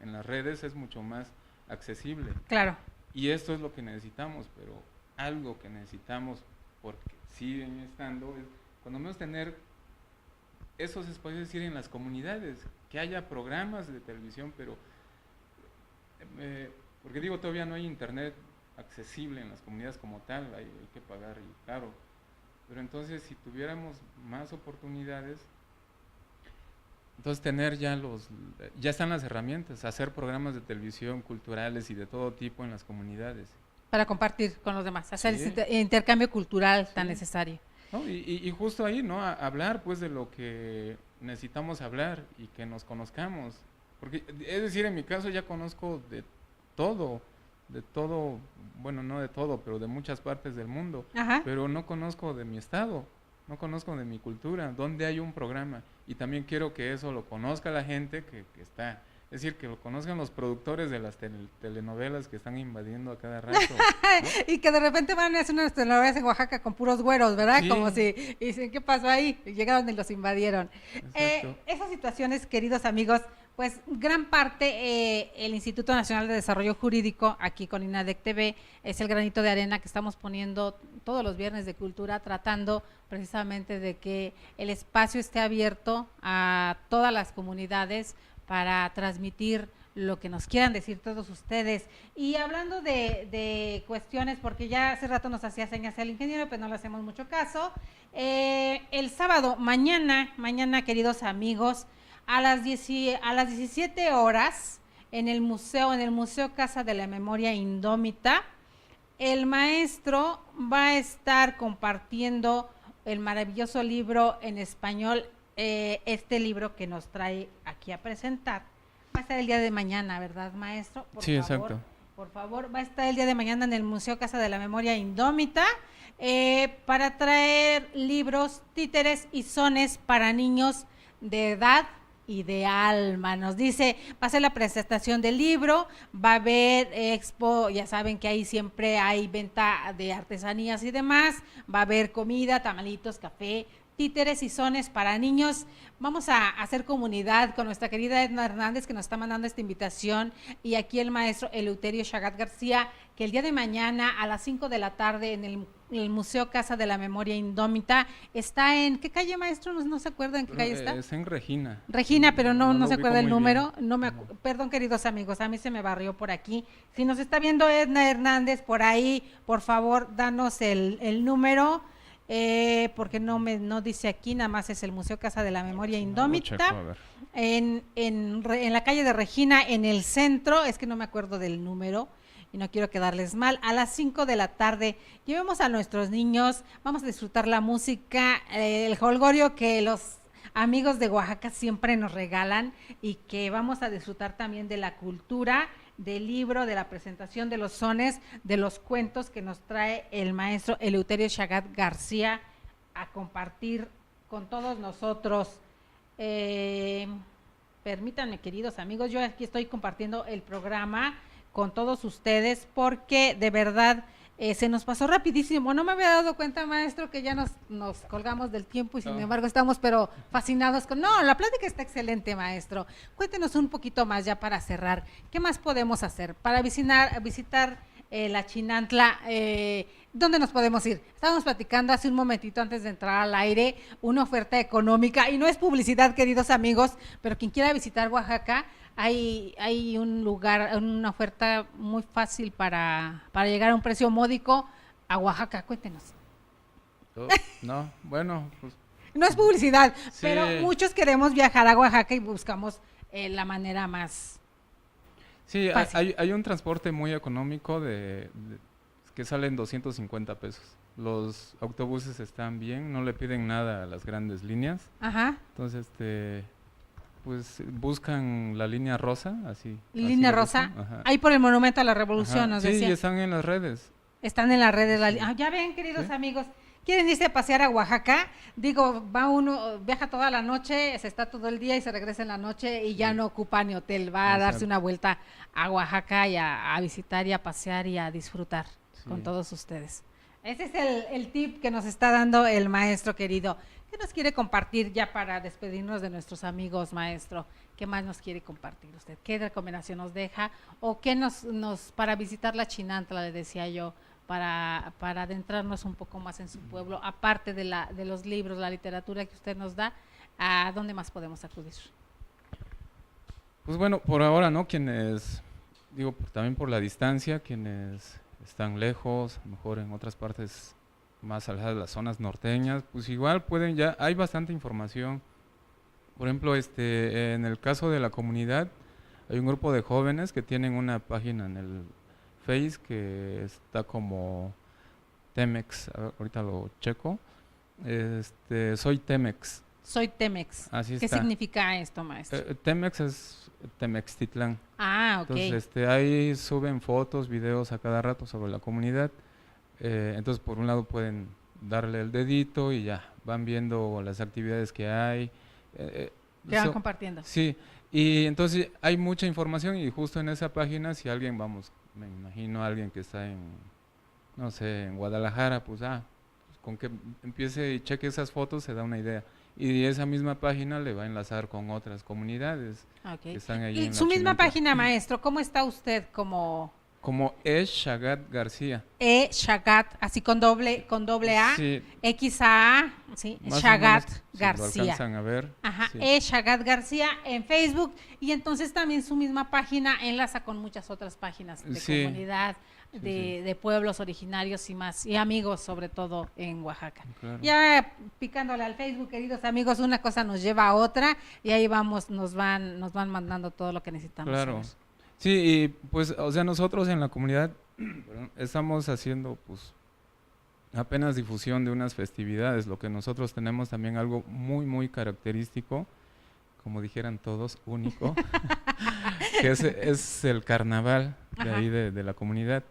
en las redes es mucho más accesible. Claro. Y esto es lo que necesitamos, pero algo que necesitamos, porque siguen estando, es cuando menos tener esos espacios, es decir, en las comunidades, que haya programas de televisión, pero, porque digo, todavía no hay internet accesible en las comunidades como tal, hay que pagar, y claro, pero entonces si tuviéramos más oportunidades, entonces tener ya están las herramientas, hacer programas de televisión culturales y de todo tipo en las comunidades. Para compartir con los demás, hacer Sí. ese intercambio cultural tan Sí. necesario. ¿No? Y justo ahí, ¿no? Hablar pues de lo que necesitamos hablar y que nos conozcamos. Porque, es decir, en mi caso ya conozco de todo, bueno, no de todo, pero de muchas partes del mundo. Ajá. Pero no conozco de mi estado, no conozco de mi cultura, dónde hay un programa. Y también quiero que eso lo conozca la gente que está. Es decir, que lo conozcan los productores de las telenovelas que están invadiendo a cada rato, ¿no? Y que de repente van a hacer unas telenovelas en Oaxaca con puros güeros, ¿verdad? Sí. Como si, y dicen, ¿qué pasó ahí? Y llegaron y los invadieron. Exacto. Esas situaciones, queridos amigos, pues gran parte el Instituto Nacional de Desarrollo Jurídico, aquí con INADEC TV, es el granito de arena que estamos poniendo todos los viernes de cultura, tratando precisamente de que el espacio esté abierto a todas las comunidades para transmitir lo que nos quieran decir todos ustedes. Y hablando de cuestiones, porque ya hace rato nos hacía señas el ingeniero, pero no le hacemos mucho caso, el sábado, mañana, queridos amigos, a las 17 horas, en el Museo Casa de la Memoria Indómita, el maestro va a estar compartiendo el maravilloso libro en español, este libro que nos trae aquí a presentar. Va a estar el día de mañana, ¿verdad, maestro? Sí, exacto. Por favor, va a estar el día de mañana en el Museo Casa de la Memoria Indómita para traer libros, títeres y sones para niños de edad y de alma. Nos dice, va a ser la presentación del libro, va a haber expo, ya saben que ahí siempre hay venta de artesanías y demás, va a haber comida, tamalitos, café, títeres y sones para niños. Vamos a hacer comunidad con nuestra querida Edna Hernández, que nos está mandando esta invitación, y aquí el maestro Eleuterio Chagat García, que el día de mañana a las 5 de la tarde en el Museo Casa de la Memoria Indómita está en, ¿qué calle, maestro? No se acuerda en qué calle está. Es en Regina. Regina, pero no lo se ubico acuerda el muy número. bien. Perdón, queridos amigos, a mí se me barrió por aquí. Si nos está viendo Edna Hernández por ahí, por favor, danos el número. Porque no dice aquí, nada más es el Museo Casa de la Memoria Indómita, Checo, a ver. en la calle de Regina, en el centro, es que no me acuerdo del número y no quiero quedarles mal, a las 5 de la tarde. Llevemos a nuestros niños, vamos a disfrutar la música, el jolgorio que los amigos de Oaxaca siempre nos regalan, y que vamos a disfrutar también de la cultura del libro, de la presentación de los sones, de los cuentos que nos trae el maestro Eleuterio Chagat García a compartir con todos nosotros. Permítanme, queridos amigos, yo aquí estoy compartiendo el programa con todos ustedes porque de verdad se nos pasó rapidísimo. No me había dado cuenta, maestro, que ya nos colgamos del tiempo y sin embargo estamos pero fascinados con... No, la plática está excelente, maestro. Cuéntenos un poquito más ya para cerrar. ¿Qué más podemos hacer para visitar la Chinantla? ¿Dónde nos podemos ir? Estábamos platicando hace un momentito antes de entrar al aire una oferta económica, y no es publicidad, queridos amigos, pero quien quiera visitar Oaxaca, hay un lugar, una oferta muy fácil para llegar a un precio módico a Oaxaca. Cuéntenos. No, bueno, pues... No es publicidad, Sí. pero muchos queremos viajar a Oaxaca y buscamos la manera más... Sí, fácil. hay un transporte muy económico que sale en 250 pesos. Los autobuses están bien, no le piden nada a las grandes líneas. Ajá. Entonces, pues buscan la línea rosa, así. Línea así le rosa, buscan, ajá. ahí por el Monumento a la Revolución, Ajá. nos Sí, decía. y están en las redes. Están en las redes. Sí. Ya ven, queridos Sí. amigos, quieren irse a pasear a Oaxaca, digo, va uno, viaja toda la noche, se está todo el día y se regresa en la noche y ya Sí. no ocupa ni hotel, va a darse Exacto. una vuelta a Oaxaca y a visitar y a pasear y a disfrutar con Sí. todos ustedes. Ese es el tip que nos está dando el maestro querido. ¿Qué nos quiere compartir ya para despedirnos de nuestros amigos, maestro? ¿Qué más nos quiere compartir usted? ¿Qué recomendación nos deja? ¿O qué para visitar la Chinantla, le decía yo, para adentrarnos un poco más en su pueblo, aparte de los libros, la literatura que usted nos da, ¿a dónde más podemos acudir? Pues bueno, por ahora, ¿no? También por la distancia, quienes están lejos, a lo mejor en otras partes más alejadas de las zonas norteñas, pues igual hay bastante información. Por ejemplo, en el caso de la comunidad, hay un grupo de jóvenes que tienen una página en el Face que está como Temex, a ver, ahorita lo checo, soy Temex. Soy Temex. Así ¿Qué está. significa esto, maestro? Temex es Temextitlán. Ok. Entonces, ahí suben fotos, videos a cada rato sobre la comunidad. Entonces, por un lado pueden darle el dedito y ya van viendo las actividades que hay. Que van compartiendo. Sí, y entonces hay mucha información y justo en esa página, si alguien, me imagino alguien que está no sé, en Guadalajara, pues con que empiece y cheque esas fotos se da una idea. Y esa misma página le va a enlazar con otras comunidades que están ahí Y en su la misma Chinantla. página, maestro, ¿cómo está usted como Como Chagat García. Chagat, así con doble A, Sí, XA, sí, más o Chagat menos, si lo García. alcanzan a ver. Ajá, Sí. Chagat García en Facebook, y entonces también su misma página enlaza con muchas otras páginas de Sí. comunidad, Sí, de pueblos originarios y más, y amigos sobre todo en Oaxaca. Claro. Ya picándole al Facebook, queridos amigos, una cosa nos lleva a otra y ahí vamos, nos van mandando todo lo que necesitamos Claro. saber. Sí, y pues, o sea, nosotros en la comunidad perdón, estamos haciendo, pues, apenas difusión de unas festividades. Lo que nosotros tenemos también algo muy, muy característico, como dijeran todos, único, que es el carnaval de Ajá. ahí de la comunidad.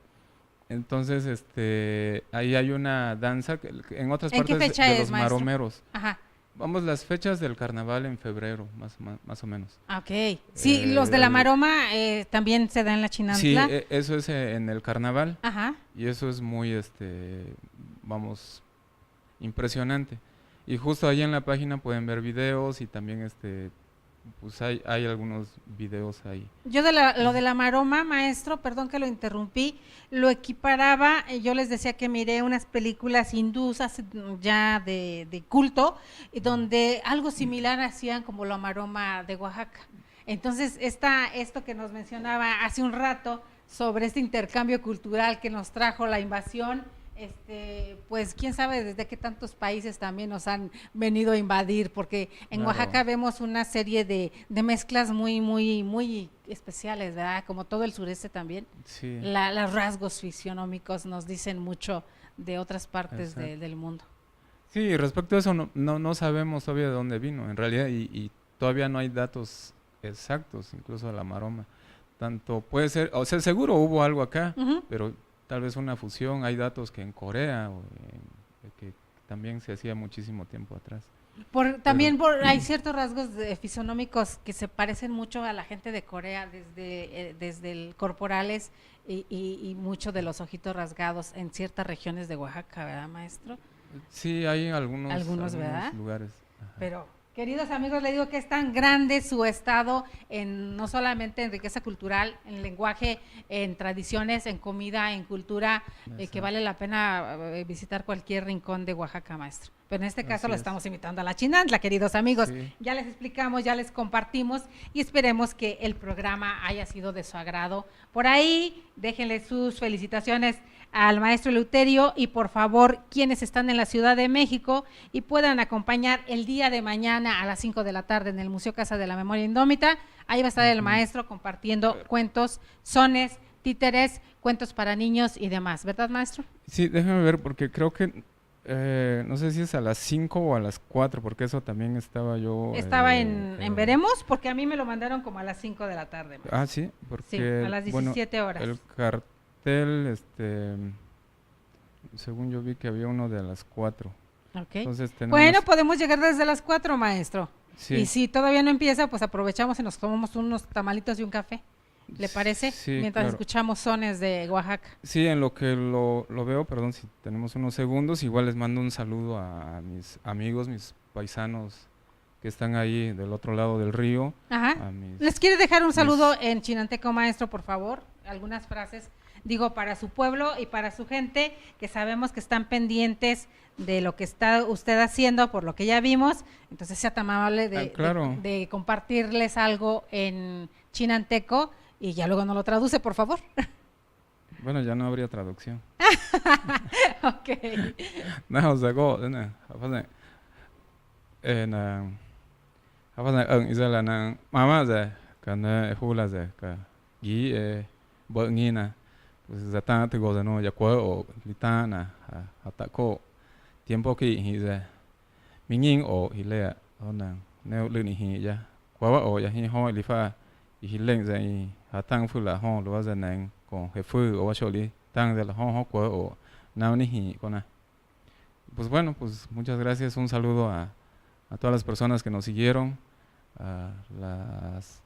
Entonces, ahí hay una danza que en otras ¿En qué partes fecha de es, los maestro? maromeros. Ajá. Vamos, las fechas del carnaval en febrero, más o menos. Ok. Sí, los de la maroma también se dan en la Sí, Chinantla. eso es en el carnaval Ajá. y eso es muy, impresionante. Y justo ahí en la página pueden ver videos y también, pues hay algunos videos ahí. Yo lo de la maroma, maestro, perdón que lo interrumpí, lo equiparaba, yo les decía que miré unas películas hindús ya de culto, y donde algo similar hacían como la maroma de Oaxaca. Entonces, esto que nos mencionaba hace un rato sobre este intercambio cultural que nos trajo la invasión, pues quién sabe desde qué tantos países también nos han venido a invadir, porque en Claro. Oaxaca vemos una serie de mezclas muy, muy, muy especiales, ¿verdad? Como todo el sureste también. Sí, Los rasgos fisionómicos nos dicen mucho de otras partes Exacto. del mundo. sí, respecto a eso no sabemos todavía de dónde vino, en realidad, y todavía no hay datos exactos, incluso de la maroma. tanto puede ser, o sea, seguro hubo algo acá, Ujú. pero tal vez una fusión. Hay datos que en Corea, que también se hacía muchísimo tiempo atrás. También hay ciertos rasgos fisonómicos que se parecen mucho a la gente de Corea, desde el corporales y mucho de los ojitos rasgados en ciertas regiones de Oaxaca, ¿verdad, maestro? Sí, hay algunos ¿verdad? lugares. Ajá. Pero, queridos amigos, les digo que es tan grande su estado, no solamente en riqueza cultural, en lenguaje, en tradiciones, en comida, en cultura, que vale la pena visitar cualquier rincón de Oaxaca, maestro. Pero en este caso lo estamos invitando a la Chinantla, queridos amigos. Sí. Ya les explicamos, ya les compartimos y esperemos que el programa haya sido de su agrado. Por ahí, déjenle sus felicitaciones al maestro Eleuterio y por favor, quienes están en la Ciudad de México y puedan acompañar el día de mañana a las 5 de la tarde en el Museo Casa de la Memoria Indómita, ahí va a estar el maestro compartiendo cuentos, sones, títeres, cuentos para niños y demás, ¿verdad, maestro? Sí, déjame ver porque creo que no sé si es a las 5 o a las 4, porque eso también estaba yo... Estaba en Veremos, porque a mí me lo mandaron como a las 5 de la tarde. Maestro. Ah, sí, porque... Sí, a las 17 horas. El cartel, según yo vi que había uno de las 4. Okay. Entonces bueno, podemos llegar desde las 4, maestro. Sí. Y si todavía no empieza, pues aprovechamos y nos tomamos unos tamalitos y un café. ¿Le parece? Sí, mientras claro. Escuchamos sones de Oaxaca. Sí, en lo que lo veo, perdón si tenemos unos segundos, igual les mando un saludo a mis amigos, mis paisanos que están ahí del otro lado del río. Ajá. ¿Les quiere dejar un saludo en chinanteco, maestro, por favor? Algunas frases, digo, para su pueblo y para su gente, que sabemos que están pendientes de lo que está usted haciendo, por lo que ya vimos. Entonces sea tan amable de compartirles algo en chinanteco. Y ya luego no lo traduce, por favor. Bueno, ya no habría traducción. Ok. No, o sea, tiempo que hice mingin o hilea ona neo luni hi ya kwa o ya hi ho lifa y leng zai hatang fu la ho lo za nang con jefu o choli tang de la ho kwa o na ni hi kona. Pues bueno, pues muchas gracias, un saludo a todas las personas que nos siguieron, a las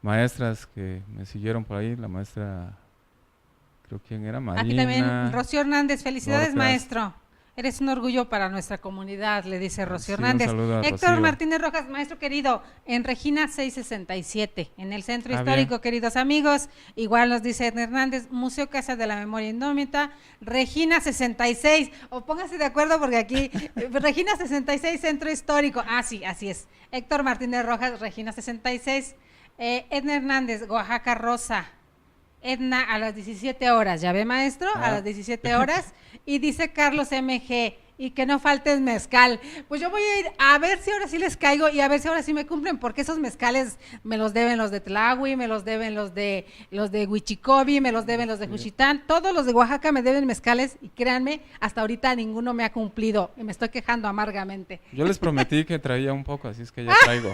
maestras que me siguieron por ahí, la maestra, creo quién era, Marina. Aquí también, Rocío Hernández, felicidades, maestro. Eres un orgullo para nuestra comunidad, le dice Rocío Hernández. Héctor Rocío Martínez Rojas, maestro querido, en Regina 667, en el Centro Histórico, bien. Queridos amigos. Igual nos dice Hernández, Museo Casa de la Memoria Indómita, Regina 66. O póngase de acuerdo porque aquí, Regina 66, Centro Histórico. Ah, sí, así es. Héctor Martínez Rojas, Regina 66. Edna Hernández, Oaxaca Rosa. Edna a las 17 horas, ¿ya ve, maestro? A las 17 horas. Y dice Carlos MG, y que no falte el mezcal. Pues yo voy a ir a ver si ahora sí les caigo y a ver si ahora sí me cumplen, porque esos mezcales me los deben los de Tlahui, me los deben los de Huichicobi, me los deben los de Juchitán, todos los de Oaxaca me deben mezcales y créanme, hasta ahorita ninguno me ha cumplido y me estoy quejando amargamente. Yo les prometí que traía un poco, así es que ya traigo.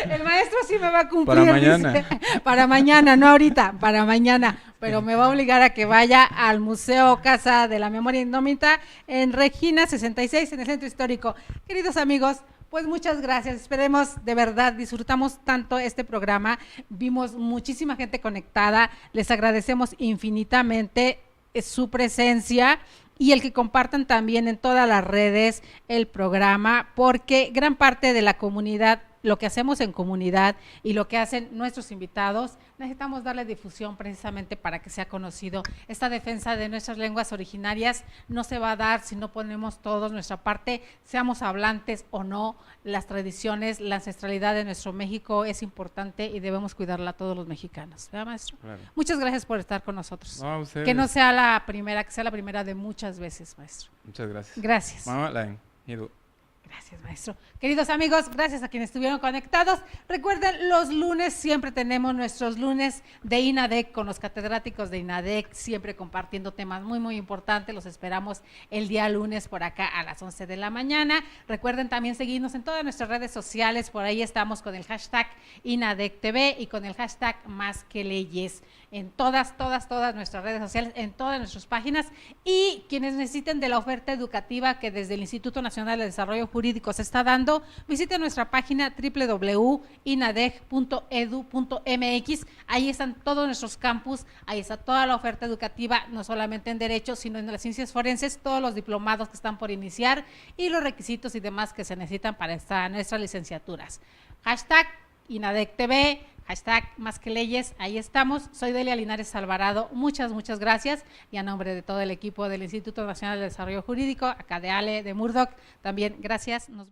El maestro sí me va a cumplir. Para mañana. Dice, para mañana, no ahorita, para mañana. Pero me va a obligar a que vaya al Museo Casa de la Memoria Indómita en Regina 66, en el Centro Histórico. Queridos amigos, pues muchas gracias. Esperemos, de verdad, disfrutamos tanto este programa. Vimos muchísima gente conectada. Les agradecemos infinitamente su presencia y el que compartan también en todas las redes el programa, porque gran parte de la comunidad, lo que hacemos en comunidad y lo que hacen nuestros invitados, necesitamos darle difusión precisamente para que sea conocido. Esta defensa de nuestras lenguas originarias no se va a dar si no ponemos todos nuestra parte, seamos hablantes o no. Las tradiciones, la ancestralidad de nuestro México es importante y debemos cuidarla todos los mexicanos, ¿verdad, maestro? Claro. Muchas gracias por estar con nosotros. No, que no sea la primera, que sea la primera de muchas veces, maestro. Muchas gracias. Gracias. Mamá, Gracias, maestro. Queridos amigos, gracias a quienes estuvieron conectados. Recuerden, los lunes siempre tenemos nuestros lunes de INADEC con los catedráticos de INADEC, siempre compartiendo temas muy, muy importantes. Los esperamos el día lunes por acá a las 11 de la mañana. Recuerden también seguirnos en todas nuestras redes sociales. Por ahí estamos con el hashtag INADEC TV y con el hashtag Más que Leyes. En todas nuestras redes sociales, en todas nuestras páginas. Y quienes necesiten de la oferta educativa que desde el Instituto Nacional de Desarrollo Jurídico se está dando, visiten nuestra página www.inadeg.edu.mx. Ahí están todos nuestros campus, ahí está toda la oferta educativa, no solamente en Derecho, sino en las ciencias forenses, todos los diplomados que están por iniciar y los requisitos y demás que se necesitan para nuestras licenciaturas. Hashtag INADEC TV, hashtag Más que Leyes, ahí estamos. Soy Delia Linares Alvarado, muchas gracias, y a nombre de todo el equipo del Instituto Nacional de Desarrollo Jurídico, acá de Ale, de Murdoch, también gracias. Nos vemos.